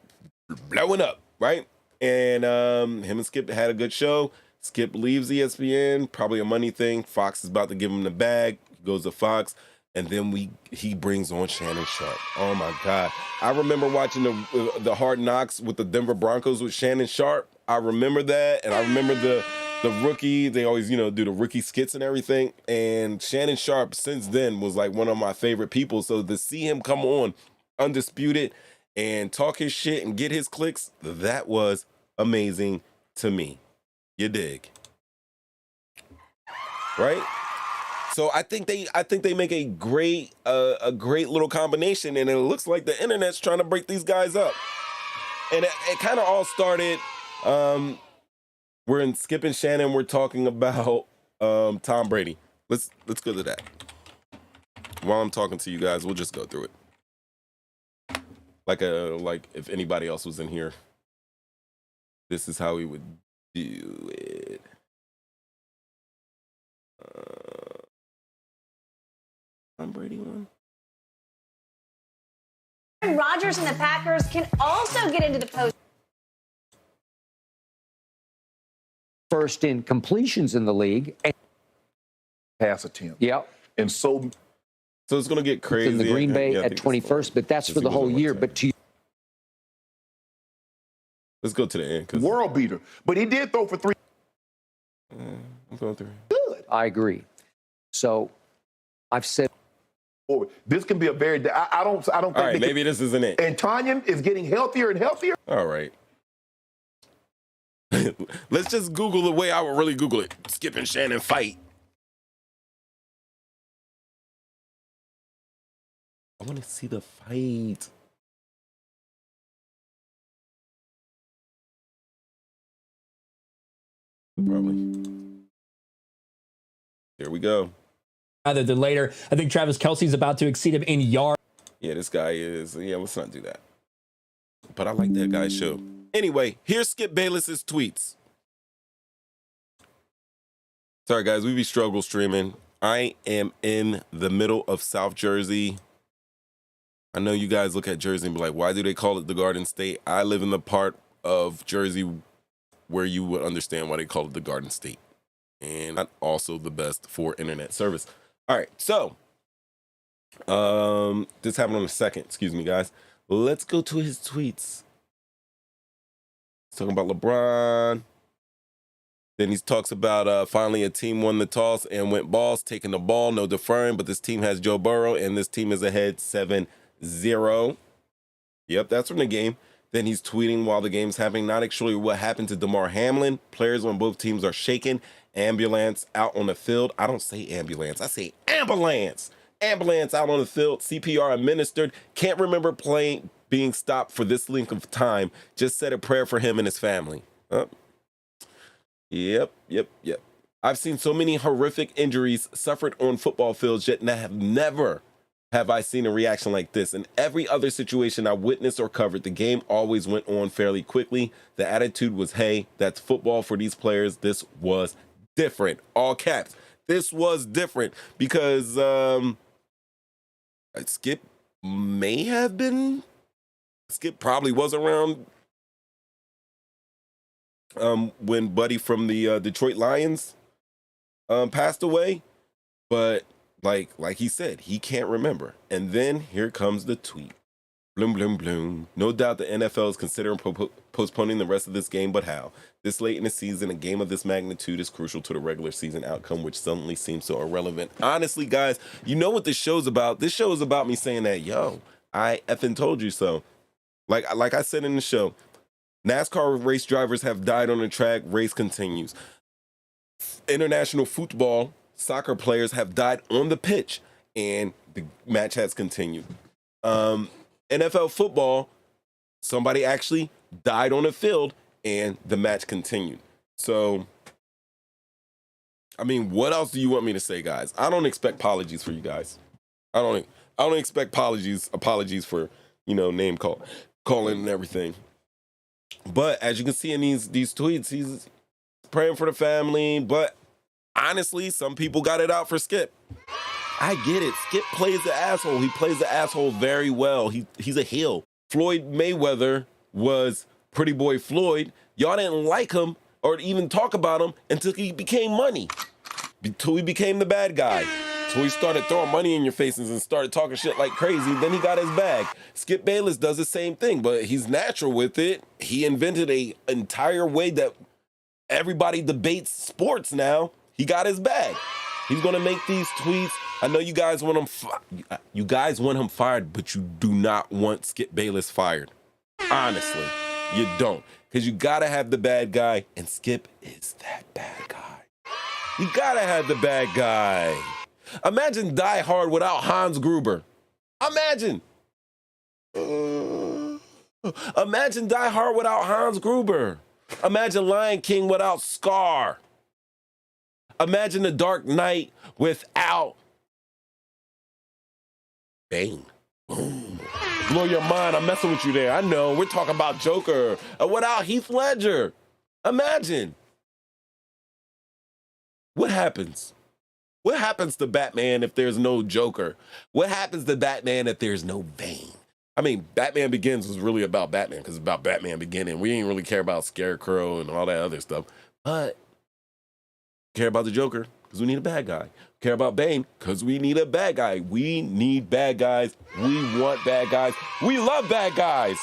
blowing up, right? And him and Skip had a good show. Skip leaves ESPN, probably a money thing. Fox is about to give him the bag. He goes to Fox, and then he brings on Shannon Sharp. Oh my God! I remember watching the Hard Knocks with the Denver Broncos with Shannon Sharp. I remember that, and I remember the rookie. They always, you know, do the rookie skits and everything. And Shannon Sharp since then was like one of my favorite people. So to see him come on Undisputed and talk his shit and get his clicks, that was amazing to me. You dig? Right? So I think they make a great little combination, and it looks like the internet's trying to break these guys up. And it kind of all started. We're in Skip and Shannon. We're talking about Tom Brady. Let's go to that. While I'm talking to you guys, we'll just go through it. Like if anybody else was in here, this is how we would do it. Tom Brady one. Rodgers and the Packers can also get into the post. First in completions in the league. Pass attempt. Yep. And so it's going to get crazy. In the Green Bay at 21st, but that's for the whole year. But let's go to the end. World beater. But he did throw for 3. I'm going through. Good. I agree. So I've said. Or this can be a very. I don't think. All right, maybe this isn't it. And Tanya is getting healthier and healthier. All right. Let's just Google the way I would really Google it. Skip and Shannon fight. I want to see the fight. Probably. Here we go. Rather than later, I think Travis Kelce's about to exceed him in yards. Yeah, this guy is. Yeah, let's not do that. But I like that guy's show. Anyway, here's Skip Bayless's tweets. Sorry, guys, we be struggle streaming. I am in the middle of South Jersey. I know you guys look at Jersey and be like, why do they call it the Garden State? I live in the part of Jersey where you would understand why they call it the Garden State. And not also the best for internet service. All right, so this happened on the 2nd. Excuse me, guys. Let's go to his tweets. He's talking about LeBron. Then he talks about finally a team won the toss and went balls, taking the ball, no deferring, but this team has Joe Burrow, and this team is ahead 7-0. Yep, that's from the game. Then he's tweeting while the game's happening, not actually what happened to Damar Hamlin. Players on both teams are shaken. Ambulance out on the field. I don't say ambulance. I say ambulance. Ambulance out on the field. CPR administered. Can't remember being stopped for this length of time. Just said a prayer for him and his family. Yep. I've seen so many horrific injuries suffered on football fields, yet never have I seen a reaction like this. In every other situation I witnessed or covered, the game always went on fairly quickly. The attitude was, hey, that's football for these players. This was different. All caps. This was different because Skip probably was around when Buddy from the Detroit Lions passed away, but like he said, he can't remember. And then here comes the tweet. Bloom, bloom, bloom. No doubt the NFL is considering postponing the rest of this game, but how? This late in the season, a game of this magnitude is crucial to the regular season outcome, which suddenly seems so irrelevant. Honestly, guys, you know what this show's about? This show is about me saying that, yo, I effing told you so. Like I said in the show, NASCAR race drivers have died on the track. Race continues. International football, soccer players have died on the pitch, and the match has continued. NFL football, somebody actually died on the field, and the match continued. So, I mean, what else do you want me to say, guys? I don't expect apologies for you guys. I don't expect apologies for, name calling and everything. But as you can see in these tweets, he's praying for the family. But honestly, some people got it out for Skip. I get it. Skip plays the asshole. He plays the asshole very well. He's a heel. Floyd Mayweather was Pretty Boy Floyd. Y'all didn't like him or even talk about him until he became money. Until he became the bad guy. So he started throwing money in your faces and started talking shit like crazy. Then he got his bag. Skip Bayless does the same thing, but he's natural with it. He invented an entire way that everybody debates sports now. He got his bag. He's going to make these tweets. I know you guys want him fired, but you do not want Skip Bayless fired. Honestly, you don't. Because you got to have the bad guy, and Skip is that bad guy. You got to have the bad guy. Imagine Die Hard without Hans Gruber. Imagine. Imagine Die Hard without Hans Gruber. Imagine Lion King without Scar. Imagine The Dark Knight without Bane. Boom. Blow your mind. I'm messing with you there. I know. We're talking about Joker. Without Heath Ledger. Imagine. What happens? What happens to Batman if there's no Joker? What happens to Batman if there's no Bane? I mean, Batman Begins was really about Batman because it's about Batman beginning. We ain't really care about Scarecrow and all that other stuff. But care about the Joker because we need a bad guy. Care about Bane because we need a bad guy. We need bad guys. We want bad guys. We love bad guys.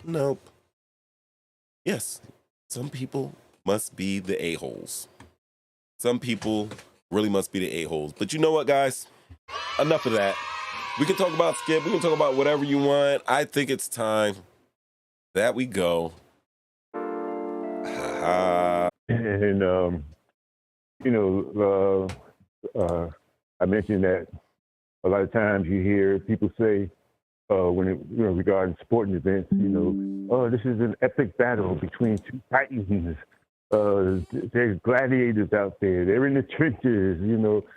Nope. Yes, some people must be the a-holes. Some people really must be the a-holes. But you know what, guys? Enough of that. We can talk about Skip. We can talk about whatever you want. I think it's time that we go. And, I mentioned that a lot of times you hear people say, when it, regarding sporting events, oh, this is an epic battle between two titans. There's gladiators out there. They're in the trenches,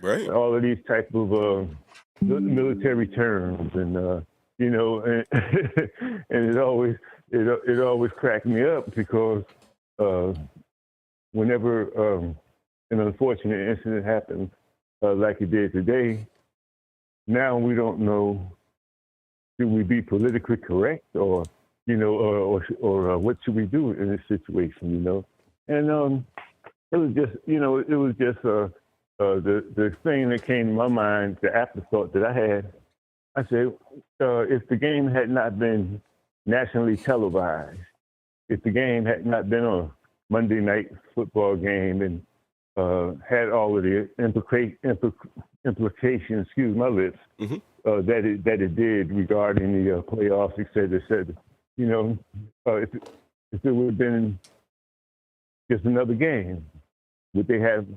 right. All of these type of military terms, and and it always cracked me up because whenever an unfortunate incident happens like it did today, now we don't know, should we be politically correct or what should we do in this situation, And it was just, the thing that came to my mind, the afterthought that I had. I said, if the game had not been nationally televised, if the game had not been a Monday night football game and had all of the implications, excuse my lips, that it did regarding the playoffs, et cetera, if it would have been just another game, would they have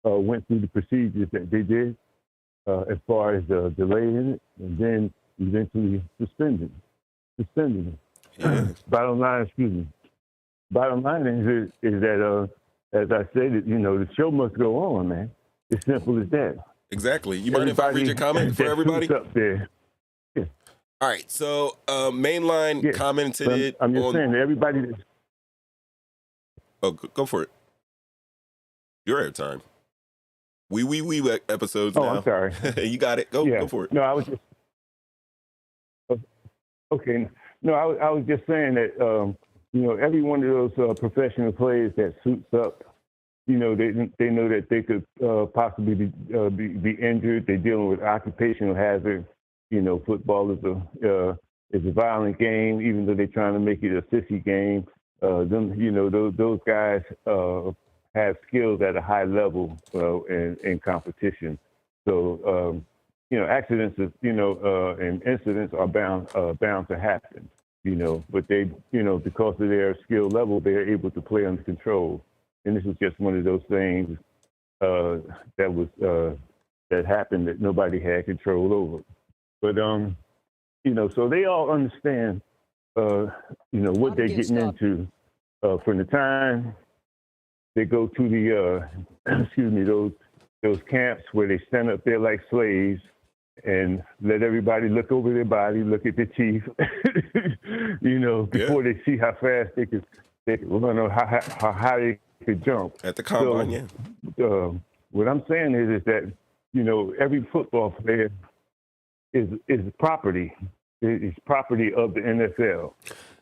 went through the procedures that they did as far as delaying it and then eventually suspending it? Yeah. Bottom line is that, as I said, the show must go on, man. It's simple as that. Exactly. You mind if I read your comment for everybody? Up there. Yeah. All right. So, Mainline commented it. I'm just saying, everybody. Oh, go for it. Your airtime. We episodes now. I'm sorry. You got it. Go for it. No, I was just. Okay. No, I was just saying that, every one of those professional players that suits up, they know that they could possibly be injured. They're dealing with occupational hazard. Football is a violent game, even though they're trying to make it a sissy game. Those guys have skills at a high level in competition. So, accidents, and incidents are bound to happen. But they, because of their skill level, they're able to play under control. And this was just one of those things that happened that nobody had control over. But so they all understand, what they're getting into from the time they go to the, those camps where they stand up there like slaves and let everybody look over their body, look at the chief, before they see how fast they could run or how high they could jump. At the combine, what I'm saying is that, every football player is property. It's property of the NFL.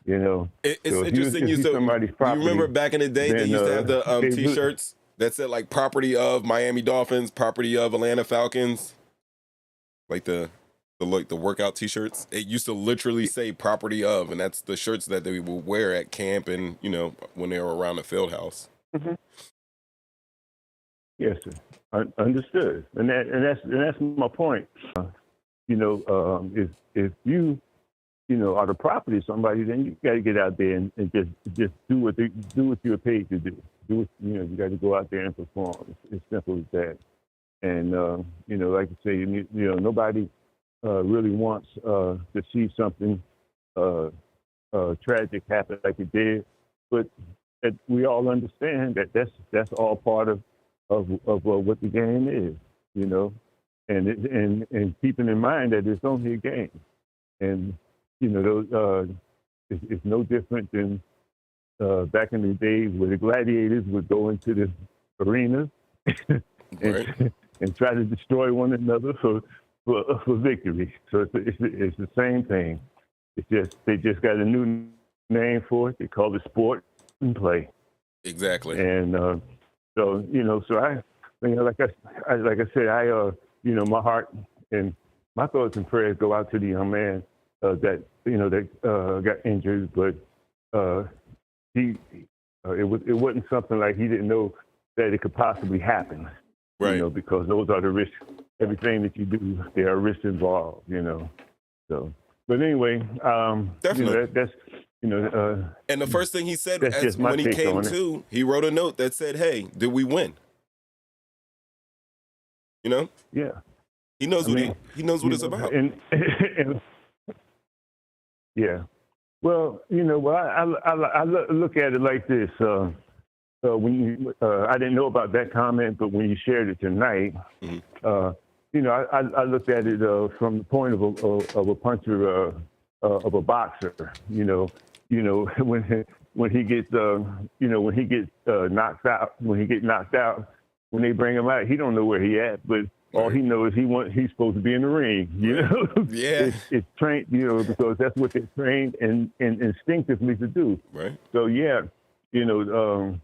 It's interesting. You remember back in the day they used to have the T-shirts that said like property of Miami Dolphins, property of Atlanta Falcons, like the workout T-shirts. It used to literally say property of, and that's the shirts that they would wear at camp and when they were around the field house. Mm-hmm. Yes, sir. Understood, and that's my point. If you are the property of somebody, then you got to get out there and just do what you're paid to do. You got to go out there and perform. It's simple as that. And like I say, nobody really wants to see something tragic happen like it did, but we all understand that that's all part of what the game is, and keeping in mind that it's only a game, and it's no different than back in the days where the gladiators would go into the arena and try to destroy one another for victory. So it's the same thing. They just got a new name for it. They call it sport and play. Exactly. And so I like I said, my heart and my thoughts and prayers go out to the young man that got injured, but he It wasn't something like he didn't know that it could possibly happen. Right. You know, because those are the risks. Everything that you do, there are risks involved. You know. So, but anyway, Definitely. That's and the first thing he said that's just my when he take came on it. to, he wrote a note that said, "Hey, did we win?" You know. Yeah. He knows he knows what it's about. And yeah. Well, I look at it like this. When I didn't know about that comment, but when you shared it tonight, I looked at it from the point of a puncher of a boxer. When he gets knocked out, when they bring him out, he don't know where he at, but all he knows he's supposed to be in the ring. Yeah. It's trained, because that's what they're trained and instinctively to do. Right. So yeah, so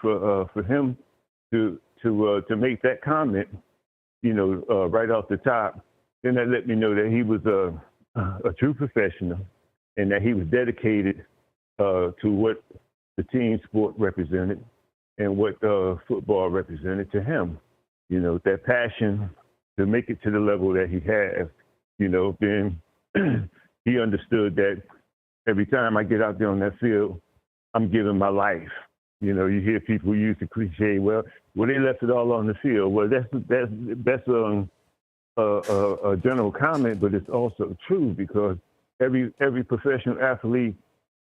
for him to make that comment, right off the top, then that let me know that he was a true professional and that he was dedicated to what the team sport represented and what football represented to him. That passion to make it to the level that he has, then he understood that every time I get out there on that field, I'm giving my life. You hear people use the cliche, well, they left it all on the field. Well, that's a general comment, but it's also true because every professional athlete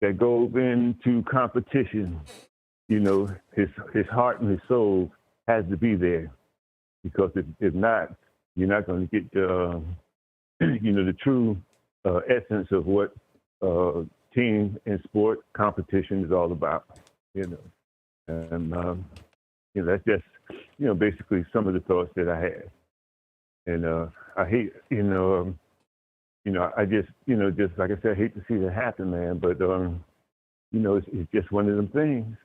that goes into competition, his heart and his soul has to be there, because if not, you're not going to get the true essence of what team and sport competition is all about. And that's just basically some of the thoughts that I had. And I hate I just just like I said, I hate to see that happen, man. But it's just one of them things.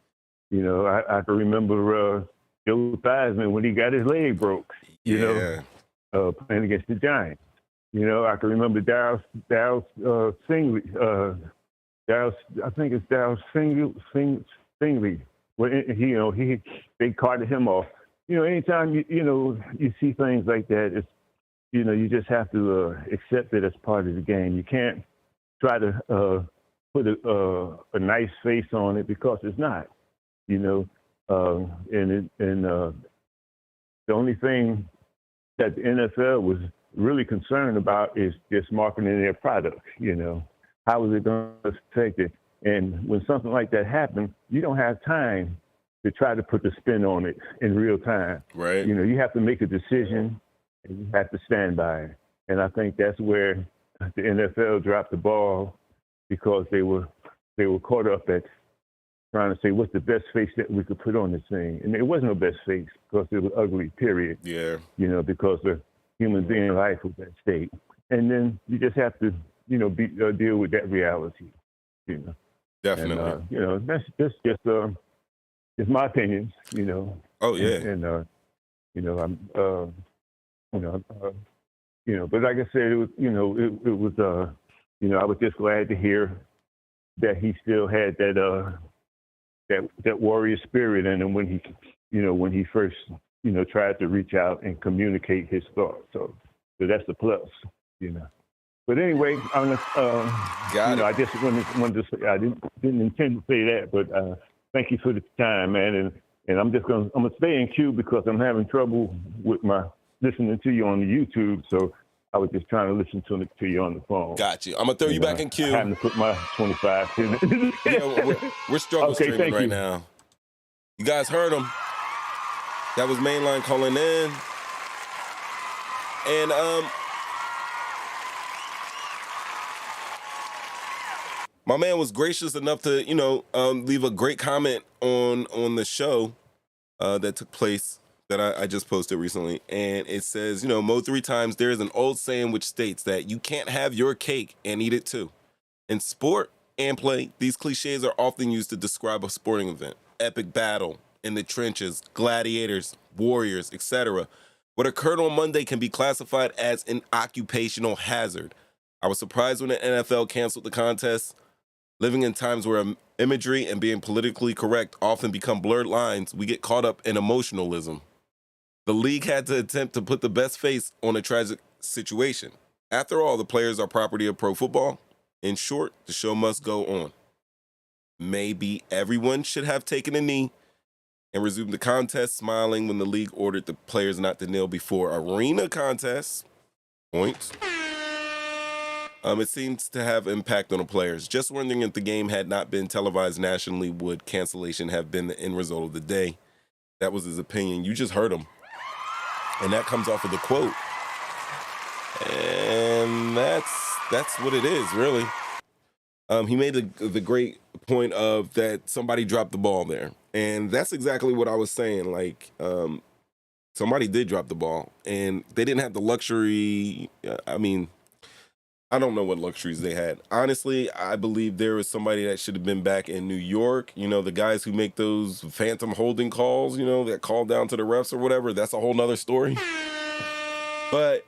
I can remember Joe Theismann when he got his leg broke. Playing against the Giants. I can remember Darryl Singley. I think it's Darryl Singley. Well, they carted him off. Anytime you see things like that, it's you just have to accept it as part of the game. You can't try to put a nice face on it, because it's not. And the only thing that the NFL was really concerned about is just marketing their product. How is it going to affect it? And when something like that happens, you don't have time to try to put the spin on it in real time. Right. You have to make a decision and you have to stand by it. And I think that's where the NFL dropped the ball, because they were caught up at trying to say, what's the best face that we could put on this thing? And it wasn't no best face, because it was ugly, period. Yeah. Because the human being life was at stake. And then you just have to, deal with that reality. Definitely. And, that's just my opinions. Oh yeah. And but like I said, it was, it was, I was just glad to hear that he still had that warrior spirit in him when he first, tried to reach out and communicate his thoughts. So that's a plus, But anyway, I just wanted to say, I didn't intend to say that, but thank you for the time, man. And I'm gonna stay in queue because I'm having trouble with my listening to you on the YouTube. So I was just trying to listen to you on the phone. Got you. I'm gonna throw you back in queue. I'm having to put my 25 in. We're struggle streaming right now. You guys heard him. That was Mainline calling in. And my man was gracious enough to, leave a great comment on the show that took place that I just posted recently. And it says, Mo 3 times, there is an old saying which states that you can't have your cake and eat it too. In sport and play, these cliches are often used to describe a sporting event, epic battle, in the trenches, gladiators, warriors, etc. What occurred on Monday can be classified as an occupational hazard. I was surprised when the NFL canceled the contest. Living in times where imagery and being politically correct often become blurred lines, we get caught up in emotionalism. The league had to attempt to put the best face on a tragic situation. After all, the players are property of pro football. In short, the show must go on. Maybe everyone should have taken a knee and resumed the contest, smiling when the league ordered the players not to kneel before arena contests. Points. It seems to have impact on the players. Just wondering if the game had not been televised nationally, would cancellation have been the end result of the day? That was his opinion. You just heard him. And that comes off of the quote. And that's what it is, really. He made the great point of that somebody dropped the ball there. And that's exactly what I was saying. Like, somebody did drop the ball. And they didn't have the luxury. I mean, I don't know what luxuries they had. Honestly, I believe there was somebody that should have been back in New York. You know, the guys who make those phantom holding calls, you know, that call down to the refs or whatever. That's a whole nother story. But,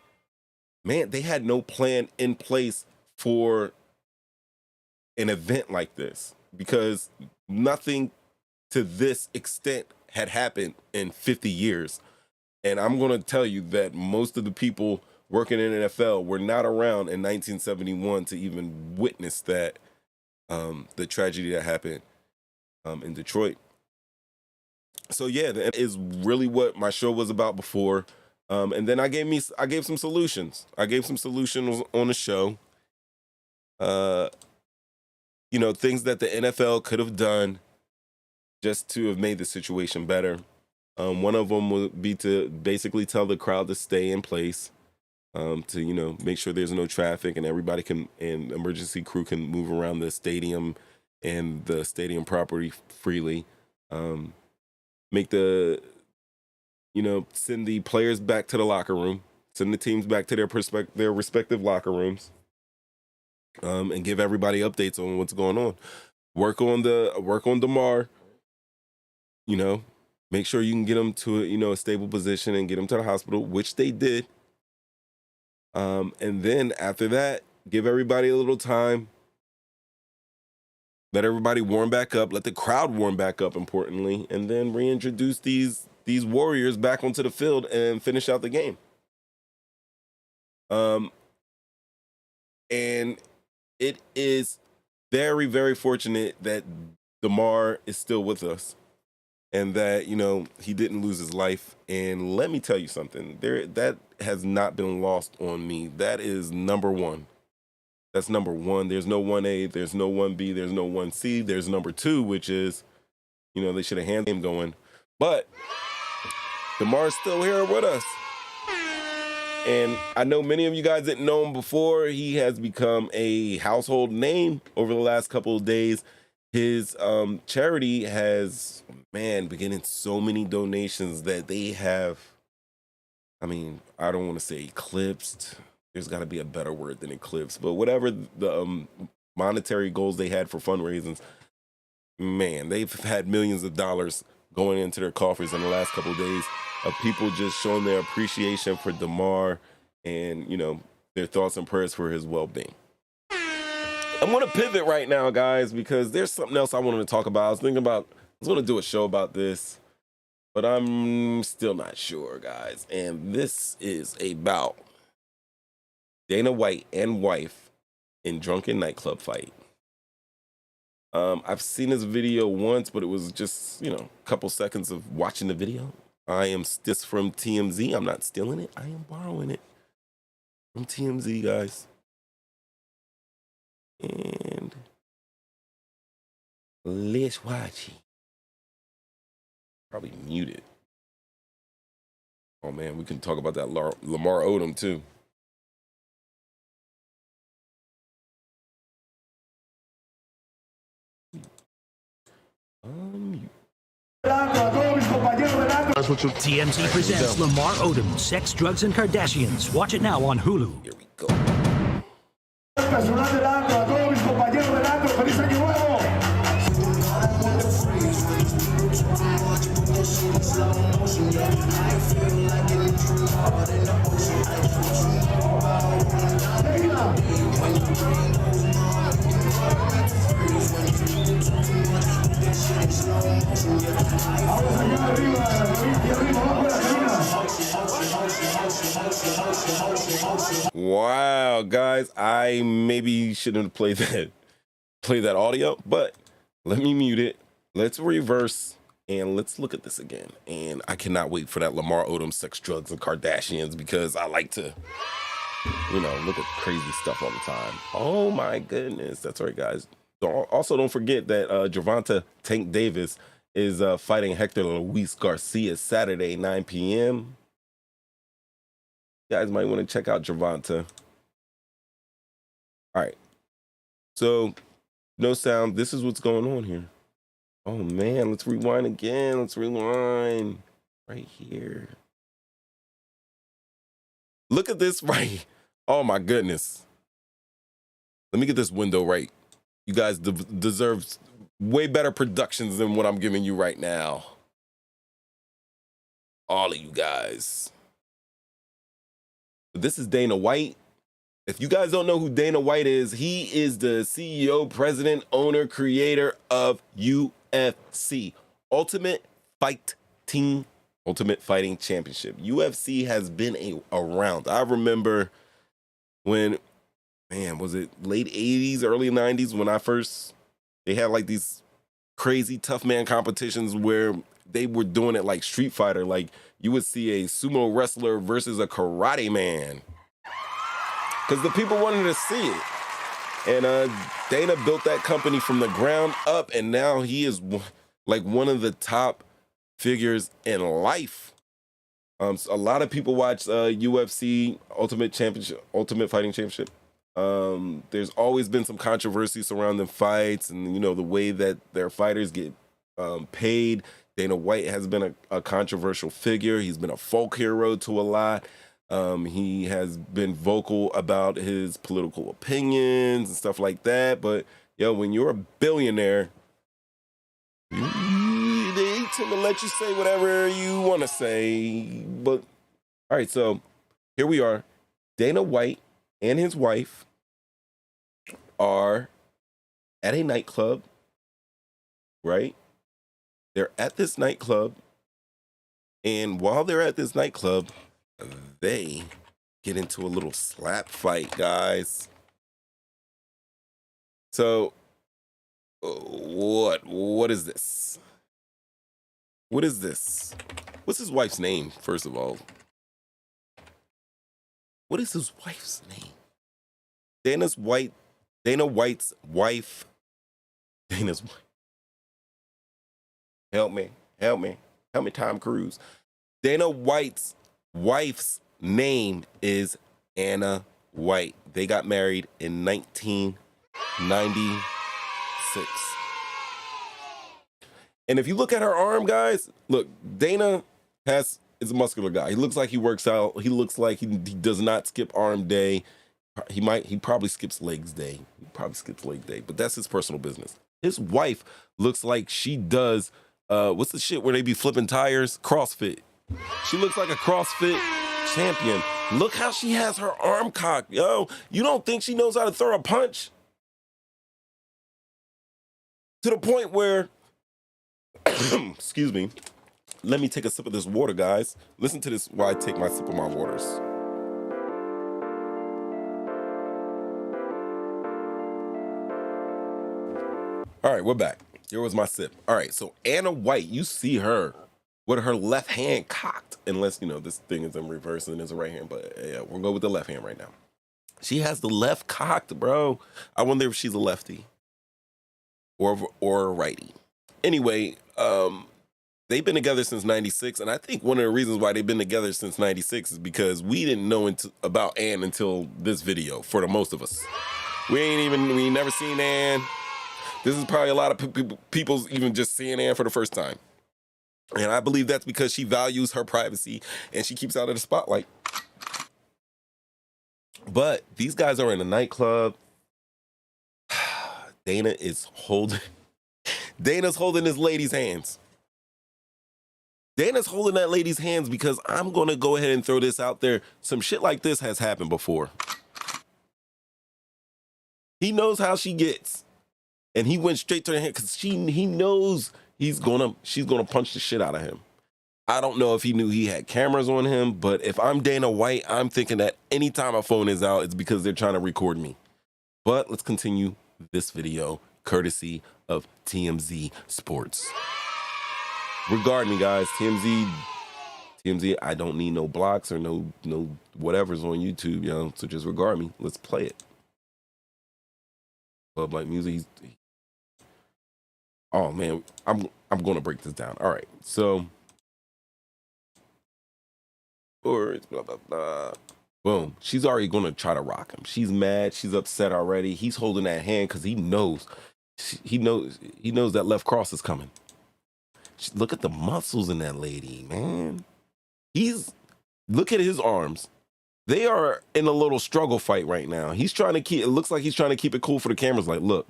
man, they had no plan in place for an event like this because nothing to this extent had happened in 50 years. And I'm going to tell you that most of the people working in NFL were not around in 1971 to even witness that, the tragedy that happened in Detroit. So yeah, that is really what my show was about before. And then I gave some solutions. I gave some solutions on the show. You know, things that the NFL could have done just to have made the situation better. One of them would be to basically tell the crowd to stay in place, to, you know, make sure there's no traffic and everybody and emergency crew can move around the stadium and the stadium property freely. Send the players back to the locker room, send the teams back to their respective locker rooms, and give everybody updates on what's going on. Work on Damar, you know, make sure you can get him to a stable position and get him to the hospital, which they did. And then after that, give everybody a little time. Let everybody warm back up. Let the crowd warm back up, importantly, and then reintroduce these Warriors back onto the field and finish out the game. And it is very, very fortunate that Damar is still with us and that, you know, he didn't lose his life. And let me tell you something, that has not been lost on me. That is number one. That's number one. There's no 1A, there's no 1B, there's no 1C. There's number two, which is, you know, they should have handled him going. But Damar's still here with us. And I know many of you guys didn't know him before. He has become a household name over the last couple of days. His charity has, been getting so many donations that they have, I don't want to say eclipsed. There's got to be a better word than eclipse. But whatever the monetary goals they had for fundraisings, they've had millions of dollars going into their coffers in the last couple of days of people just showing their appreciation for Damar and, you know, their thoughts and prayers for his well-being. I'm going to pivot right now, guys, because there's something else I wanted to talk about. I was going to do a show about this, but I'm still not sure, guys. And this is about Dana White and wife in drunken nightclub fight. I've seen this video once, but it was just, a couple seconds of watching the video. This from TMZ. I'm not stealing it. I am borrowing it from TMZ, guys. And let's watch it. Probably mute it. Oh, man, we can talk about that Lamar Odom, too. TMZ presents Lamar Odom, Sex, Drugs, and Kardashians. Watch it now on Hulu. Here we go. Wow, guys, I maybe shouldn't have played that audio, but let me mute it. Let's reverse and let's look at this again. And I cannot wait for that Lamar Odom sex, drugs, and Kardashians because I like to, look at crazy stuff all the time. Oh my goodness, that's right, guys. Also, don't forget that Gervonta Tank Davis is fighting Hector Luis Garcia Saturday, 9 p.m. You guys might want to check out Gervonta. All right. So, no sound. This is what's going on here. Oh, man. Let's rewind again. Let's rewind. Right here. Look at this right. Oh, my goodness. Let me get this window right. You guys deserve way better productions than what I'm giving you right now. All of you guys. This is Dana White. If you guys don't know who Dana White is, he is the CEO, president, owner, creator of UFC, Ultimate Fighting Championship. UFC has been around. I remember when, man, was it late 80s, early 90s when they had like these crazy tough man competitions where they were doing it like Street Fighter. Like you would see a sumo wrestler versus a karate man. Because the people wanted to see it. And Dana built that company from the ground up, and now he is like one of the top figures in life. A lot of people watch UFC Ultimate Fighting Championship. There's always been some controversy surrounding fights and, the way that their fighters get paid. Dana White has been a controversial figure. He's been a folk hero to a lot. He has been vocal about his political opinions and stuff like that. But, when you're a billionaire, they tend to let you say whatever you want to say. But, all right, so here we are. Dana White and his wife are at a nightclub, right? They're at this nightclub. And while they're at this nightclub, they get into a little slap fight, guys. So, what is this? What is this? What's his wife's name, first of all? What is his wife's name? Dana White's wife. Dana's wife. Help me, Tom Cruise. Dana White's wife's name is Anna White. They got married in 1996. And if you look at her arm, guys, look, Dana is a muscular guy. He looks like he works out. He looks like he does not skip arm day. He probably skips legs day. But that's his personal business. His wife looks like she does, what's the shit where they be flipping tires? CrossFit. She looks like a CrossFit champion. Look how she has her arm cocked. Yo, you don't think she knows how to throw a punch? To the point where, excuse me, let me take a sip of this water, guys. Listen to this while I take my sip of my waters. All right, we're back. Here was my sip. All right, so Anna White, you see her with her left hand cocked, unless, this thing is in reverse and it's a right hand, but yeah, we'll go with the left hand right now. She has the left cocked, bro. I wonder if she's a lefty or a righty. Anyway, they've been together since 96, and I think one of the reasons why they've been together since 96 is because we didn't know about Ann until this video, for the most of us. We never seen Ann. This is probably a lot of people's even just seeing Ann for the first time. And I believe that's because she values her privacy and she keeps out of the spotlight. But these guys are in a nightclub. Dana's holding his lady's hands. Dana's holding that lady's hands because I'm going to go ahead and throw this out there. Some shit like this has happened before. He knows how she gets. And he went straight to her hand because he knows she's gonna punch the shit out of him. I don't know if he knew he had cameras on him, but if I'm Dana White, I'm thinking that anytime a phone is out, it's because they're trying to record me. But let's continue this video, courtesy of TMZ Sports. Regard me, guys. TMZ, I don't need no blocks or no whatever's on YouTube, yo. So just regard me. Let's play it. Club Like Music. Oh man, I'm gonna break this down. All right, so or blah blah blah. Boom. She's already gonna try to rock him. She's mad. She's upset already. He's holding that hand because he knows that left cross is coming. Look at the muscles in that lady, man. Look at his arms. They are in a little struggle fight right now. He's trying to keep. It looks like he's trying to keep it cool for the cameras. Like, look,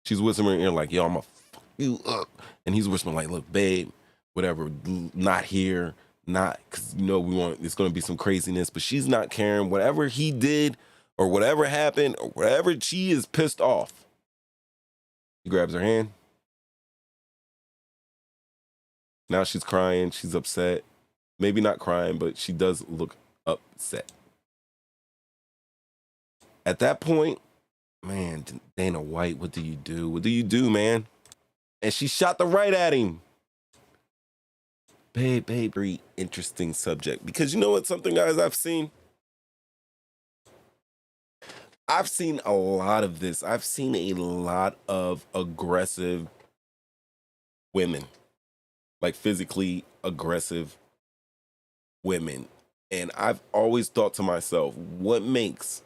she's whispering in her ear like, "Yo, I'm gonna fuck you up," and he's whispering like, "Look, babe, whatever, not here." Not because it's going to be some craziness, but she's not caring. Whatever he did or whatever happened or whatever, she is pissed off. He grabs her hand. Now she's crying. She's upset. Maybe not crying, but she does look upset. At that point, man, Dana White, what do you do? What do you do, man? And she shot the right at him. Babe, very interesting subject. Because you know what, something, guys, I've seen a lot of this. I've seen a lot of aggressive women, like physically aggressive women. And I've always thought to myself, what makes...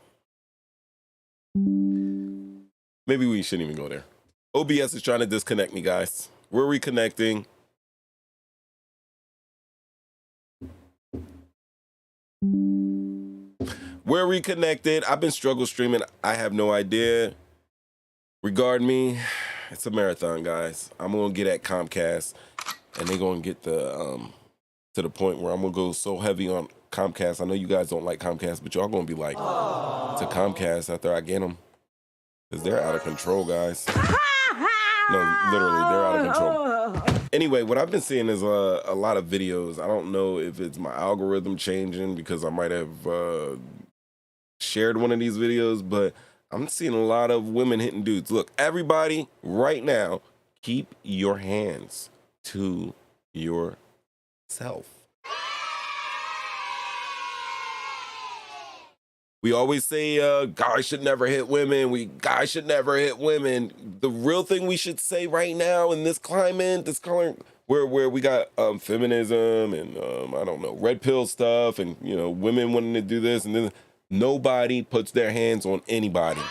Maybe we shouldn't even go there. OBS is trying to disconnect me, guys. We're reconnecting. We're reconnected. I've been struggle streaming. I have no idea. Regard me. It's a marathon, guys. I'm going to get at Comcast, and they're going to get to the point where I'm going to go so heavy on Comcast. I know you guys don't like Comcast, but y'all going to be like to Comcast after I get them. Because they're out of control, guys. No, literally, they're out of control. Anyway, what I've been seeing is a lot of videos. I don't know if it's my algorithm changing because I might have shared one of these videos, but I'm seeing a lot of women hitting dudes. Look, everybody, right now, keep your hands to yourself. We always say guys should never hit women. Guys should never hit women. The real thing we should say right now in this climate, where we got feminism and I don't know, red pill stuff, and women wanting to do this, and then nobody puts their hands on anybody.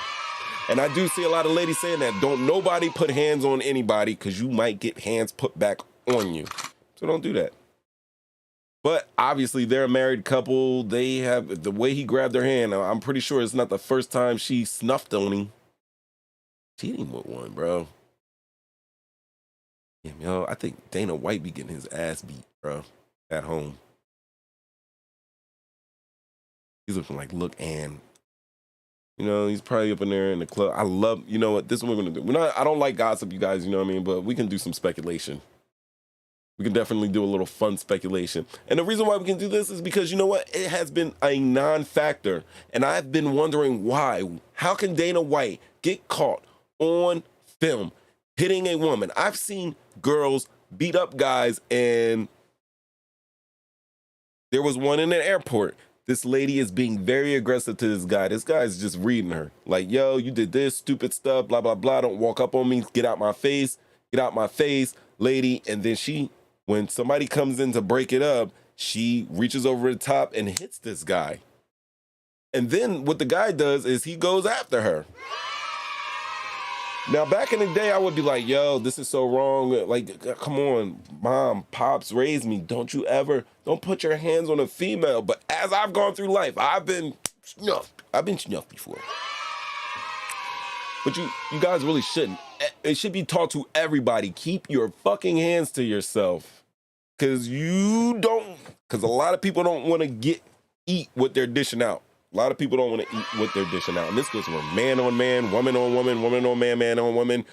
And I do see a lot of ladies saying that. Don't nobody put hands on anybody because you might get hands put back on you. So don't do that. But obviously, they're a married couple. They have the way he grabbed her hand. I'm pretty sure it's not the first time she snuffed on him. Cheating with one, bro. Damn, yo, I think Dana White be getting his ass beat, bro, at home. He's looking like, look, Ann. He's probably up in there in the club. I love, you know what? This is what we're gonna do. I don't like gossip, you guys. You know what I mean? But we can do some speculation. We can definitely do a little fun speculation. And the reason why we can do this is because, you know what? It has been a non-factor. And I've been wondering why. How can Dana White get caught on film hitting a woman? I've seen girls beat up guys, and there was one in an airport. This lady is being very aggressive to this guy. This guy is just reading her. Like, yo, you did this stupid stuff, blah, blah, blah. Don't walk up on me. Get out my face. Get out my face, lady. And then when somebody comes in to break it up, she reaches over the top and hits this guy. And then what the guy does is he goes after her. Now, back in the day, I would be like, yo, this is so wrong. Like, come on, mom, pops raised me. Don't put your hands on a female. But as I've gone through life, I've been snuffed. I've been snuffed before. But you guys really shouldn't. It should be taught to everybody. Keep your fucking hands to yourself. Because a lot of people don't want to eat what they're dishing out. A lot of people don't want to eat what they're dishing out. And this goes from man on man, woman on woman, woman on man, man on woman,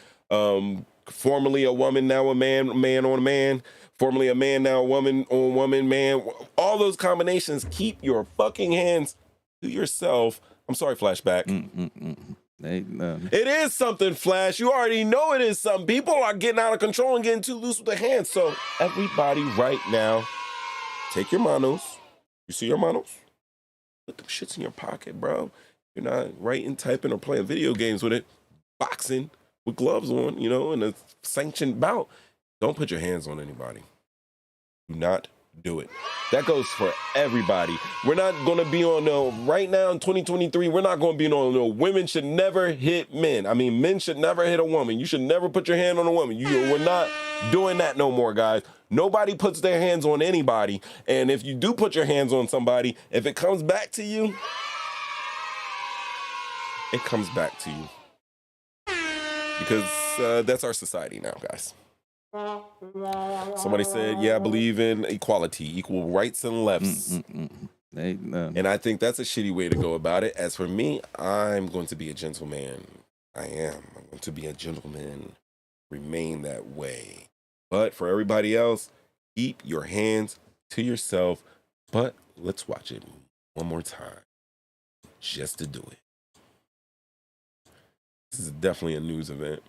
formerly a woman, now a man, man on a man, formerly a man, now a woman on woman, man. All those combinations, keep your fucking hands to yourself. I'm sorry, Flashback. It is something, Flash. You already know it is something. People are getting out of control and getting too loose with their hands. So everybody right now, take your manos. You see your manos? Put them shits in your pocket, bro. You're not writing, typing, or playing video games with it. Boxing with gloves on, you know, in a sanctioned bout. Don't put your hands on anybody. Do not do it. That goes for everybody. We're not going to be on no, right now in 2023, we're not going to be on no, women should never hit men. I mean, men should never hit a woman. You should never put your hand on a woman. We're not doing that no more, guys. Nobody puts their hands on anybody. And if you do put your hands on somebody, if it comes back to you, it comes back to you. Because that's our society now, guys. Somebody said, yeah, I believe in equality, equal rights and lefts. And I think that's a shitty way to go about it. As for me, I'm going to be a gentleman. I am. I'm going to be a gentleman. Remain that way. But for everybody else, keep your hands to yourself. But let's watch it one more time. Just to do it. This is definitely a news event.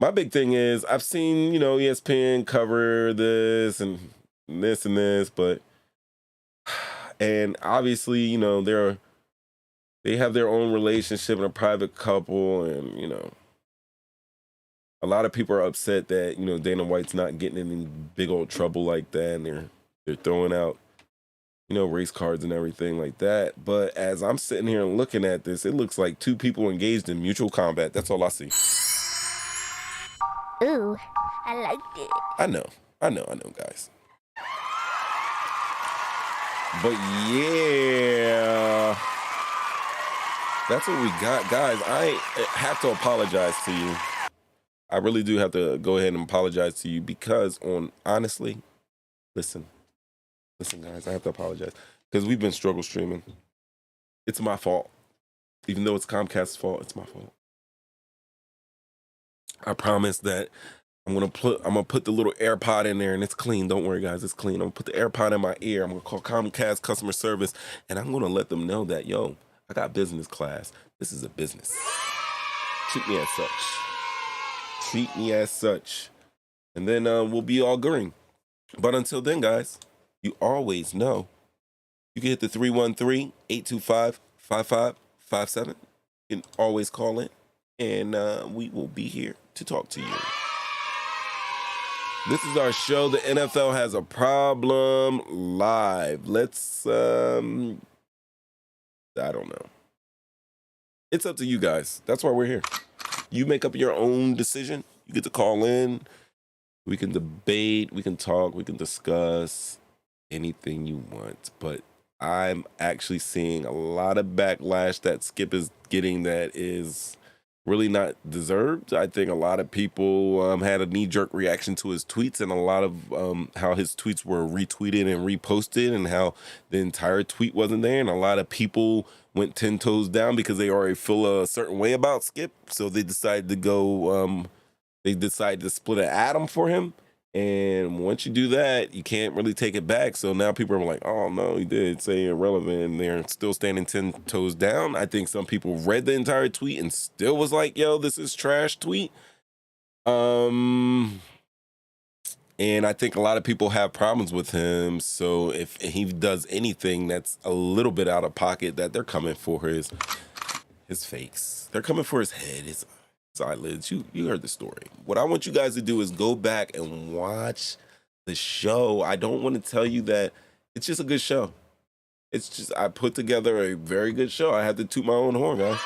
My big thing is I've seen, you know, ESPN cover this and this, but and obviously, you know, they have their own relationship and a private couple, and you know, a lot of people are upset that, you know, Dana White's not getting in big old trouble like that, and they're throwing out, you know, race cards and everything like that. But as I'm sitting here and looking at this, it looks like two people engaged in mutual combat. That's all I see. Ooh, I liked it. I know, guys. But yeah, that's what we got, guys. I have to apologize to you. I really do have to go ahead and apologize to you because honestly, listen, guys, I have to apologize because we've been struggle streaming. It's my fault. Even though it's Comcast's fault, it's my fault. I promise that I'm gonna put the little AirPod in there and it's clean. Don't worry, guys, it's clean. I'm gonna put the AirPod in my ear. I'm gonna call Comcast customer service and I'm gonna let them know that, yo, I got business class. This is a business. Treat me as such. Treat me as such. And then we'll be all green. But until then, guys, you always know you can hit the 313-825-5557. You can always call in and we will be here to talk to you. This is our show. The NFL has a problem live. Let's, I don't know. It's up to you guys. That's why we're here. You make up your own decision. You get to call in. We can debate. We can talk. We can discuss anything you want. But I'm actually seeing a lot of backlash that Skip is getting that is really not deserved. I think a lot of people had a knee-jerk reaction to his tweets and a lot of how his tweets were retweeted and reposted and how the entire tweet wasn't there. And a lot of people went 10 toes down because they already feel a certain way about Skip. So they decided to go, they decided to split an atom for him. And once you do that, you can't really take it back. So now people are like, oh, no, he did say irrelevant. And they're still standing 10 toes down. I think some people read the entire tweet and still was like, yo, this is trash tweet. And I think a lot of people have problems with him. So if he does anything that's a little bit out of pocket, that they're coming for his fakes. They're coming for his head, his eyelids. You heard the story. What I want you guys to do is go back and watch the show. I don't want to tell you that it's just a good show. It's just, I put together a very good show. I had to toot my own horn, guys.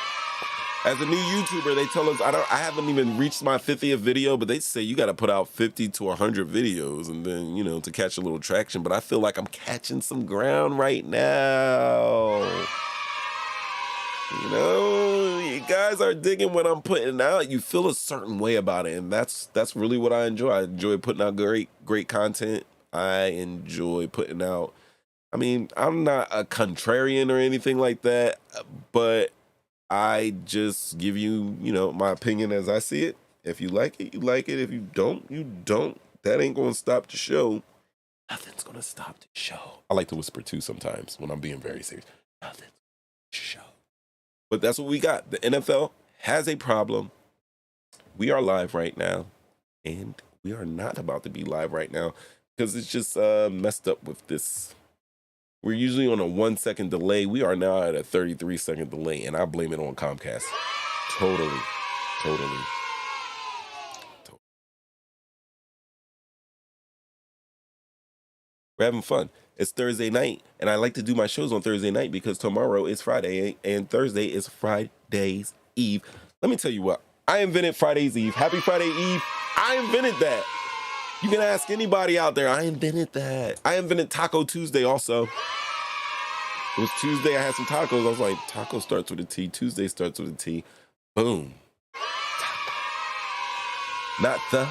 As a new YouTuber, they tell us, I haven't even reached my 50th video, but they say you got to put out 50 to 100 videos and then, you know, to catch a little traction. But I feel like I'm catching some ground right now. You know, you guys are digging what I'm putting out. You feel a certain way about it, and that's really what I enjoy. I enjoy putting out great content. I enjoy putting out. I mean, I'm not a contrarian or anything like that, but I just give you, you know, my opinion as I see it, If you like it, you like it. If you don't, you don't. That ain't gonna stop the show. Nothing's gonna stop the show. I like to whisper too sometimes when I'm being very serious. Nothing's gonna show. But that's what we got. The NFL has a problem. We are live right now, and we are not about to be live right now because it's just messed up with this. We're usually on a 1 second delay. We are now at a 33-second delay, and I blame it on Comcast. Totally. We're having fun. It's Thursday night, and I like to do my shows on Thursday night because tomorrow is Friday, and Thursday is Friday's Eve. Let me tell you what. I invented Friday's Eve. Happy Friday Eve. I invented that. You can ask anybody out there. I invented that. I invented Taco Tuesday also. It was Tuesday. I had some tacos. I was like, taco starts with a T. Tuesday starts with a T. Boom. Not the.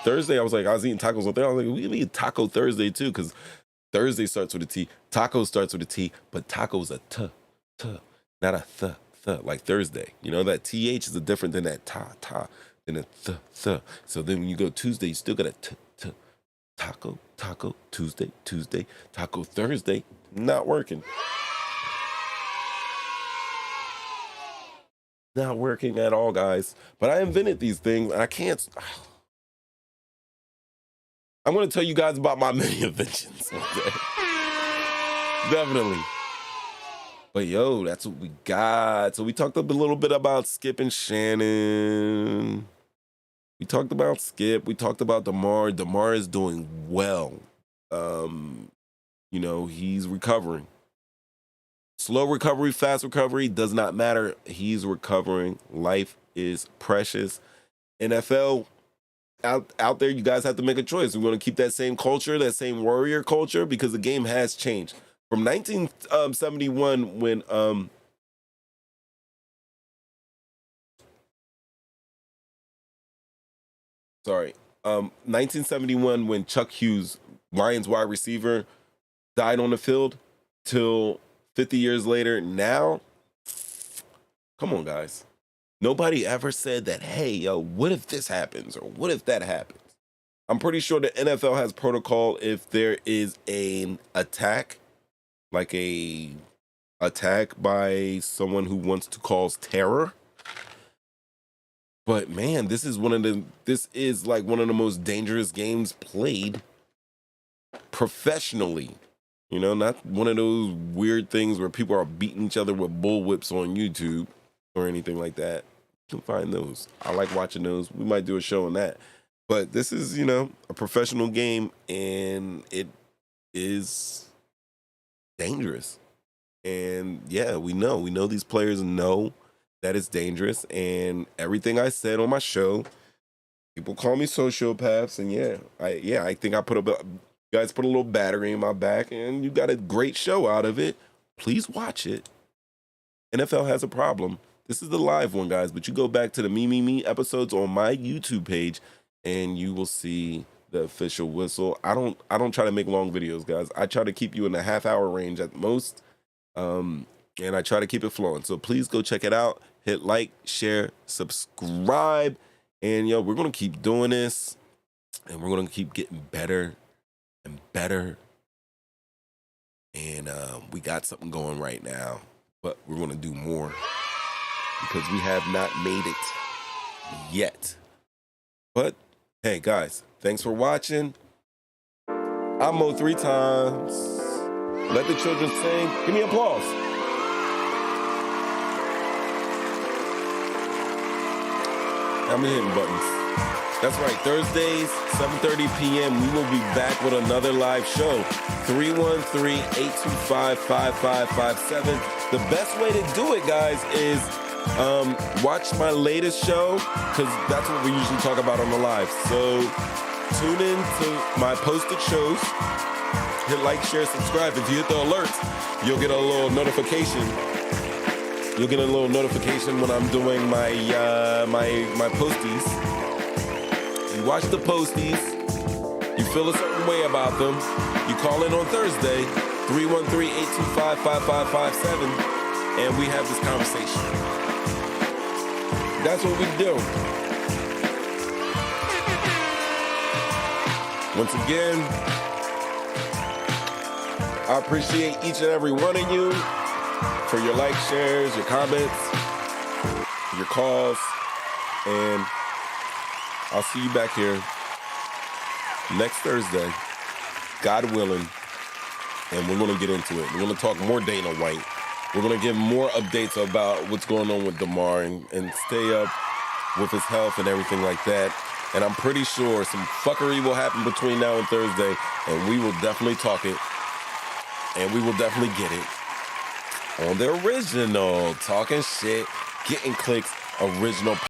Thursday, I was eating tacos on Thursday. I was like, we can eat Taco Thursday too, because Thursday starts with a T. Taco starts with a T, but taco's a t, not a th, like Thursday. You know, that TH is different than that ta, than a th. So then when you go Tuesday, you still got a t. Taco, Tuesday, Taco Thursday, not working. Not working at all, guys. But I invented these things, and I can't. I'm going to tell you guys about my many inventions one day. Definitely. But yo, that's what we got. So we talked a little bit about Skip and Shannon. We talked about Skip. We talked about Damar. Damar is doing well. You know, he's recovering. Slow recovery, fast recovery, does not matter. He's recovering. Life is precious. NFL, out there, you guys have to make a choice. We want to keep that same culture, that same warrior culture, because the game has changed. From 1971, when 1971 when Chuck Hughes, Lions wide receiver, died on the field, till 50 years later, now, come on, guys. Nobody ever said that, hey, yo, what if this happens? Or what if that happens? I'm pretty sure the NFL has protocol if there is an attack, like a attack by someone who wants to cause terror. But man, this is like one of the most dangerous games played professionally. You know, not one of those weird things where people are beating each other with bullwhips on YouTube or anything like that. You can find those. I like watching those. We might do a show on that. But this is, you know, a professional game, and it is dangerous. And yeah, we know these players know that it's dangerous, and everything I said on my show, people call me sociopaths, and I think I guys put a little battery in my back, and you got a great show out of it. Please watch it. NFL has a problem. This is the live one, guys, but you go back to the Me episodes on my YouTube page, and you will see the official whistle. I don't try to make long videos, guys. I try to keep you in the half-hour range at most, and I try to keep it flowing. So please go check it out. Hit like, share, subscribe, and yo, we're gonna keep doing this, and we're gonna keep getting better and better. And we got something going right now, but we're gonna do more because we have not made it yet. But hey, guys, thanks for watching. I'm Mo 3 times. Let the children sing. Give me applause. I'm hitting buttons. That's right, Thursdays, 7:30 p.m. We will be back with another live show. 313-825-5557. The best way to do it, guys, is watch my latest show, because that's what we usually talk about on the live. So tune in to my posted shows. Hit like, share, subscribe. If you hit the alerts, you'll get a little notification. You'll get a little notification when I'm doing my my posties. You watch the posties. You feel a certain way about them. You call in on Thursday, 313-825-5557, and we have this conversation. That's what we do. Once again, I appreciate each and every one of you for your likes, shares, your comments, your calls, and I'll see you back here next Thursday, God willing, and we're going to get into it. We're going to talk more Dana White. We're going to give more updates about what's going on with Damar and stay up with his health and everything like that. And I'm pretty sure some fuckery will happen between now and Thursday, and we will definitely talk it, and we will definitely get it on the original Talking Shit, Getting Clicks original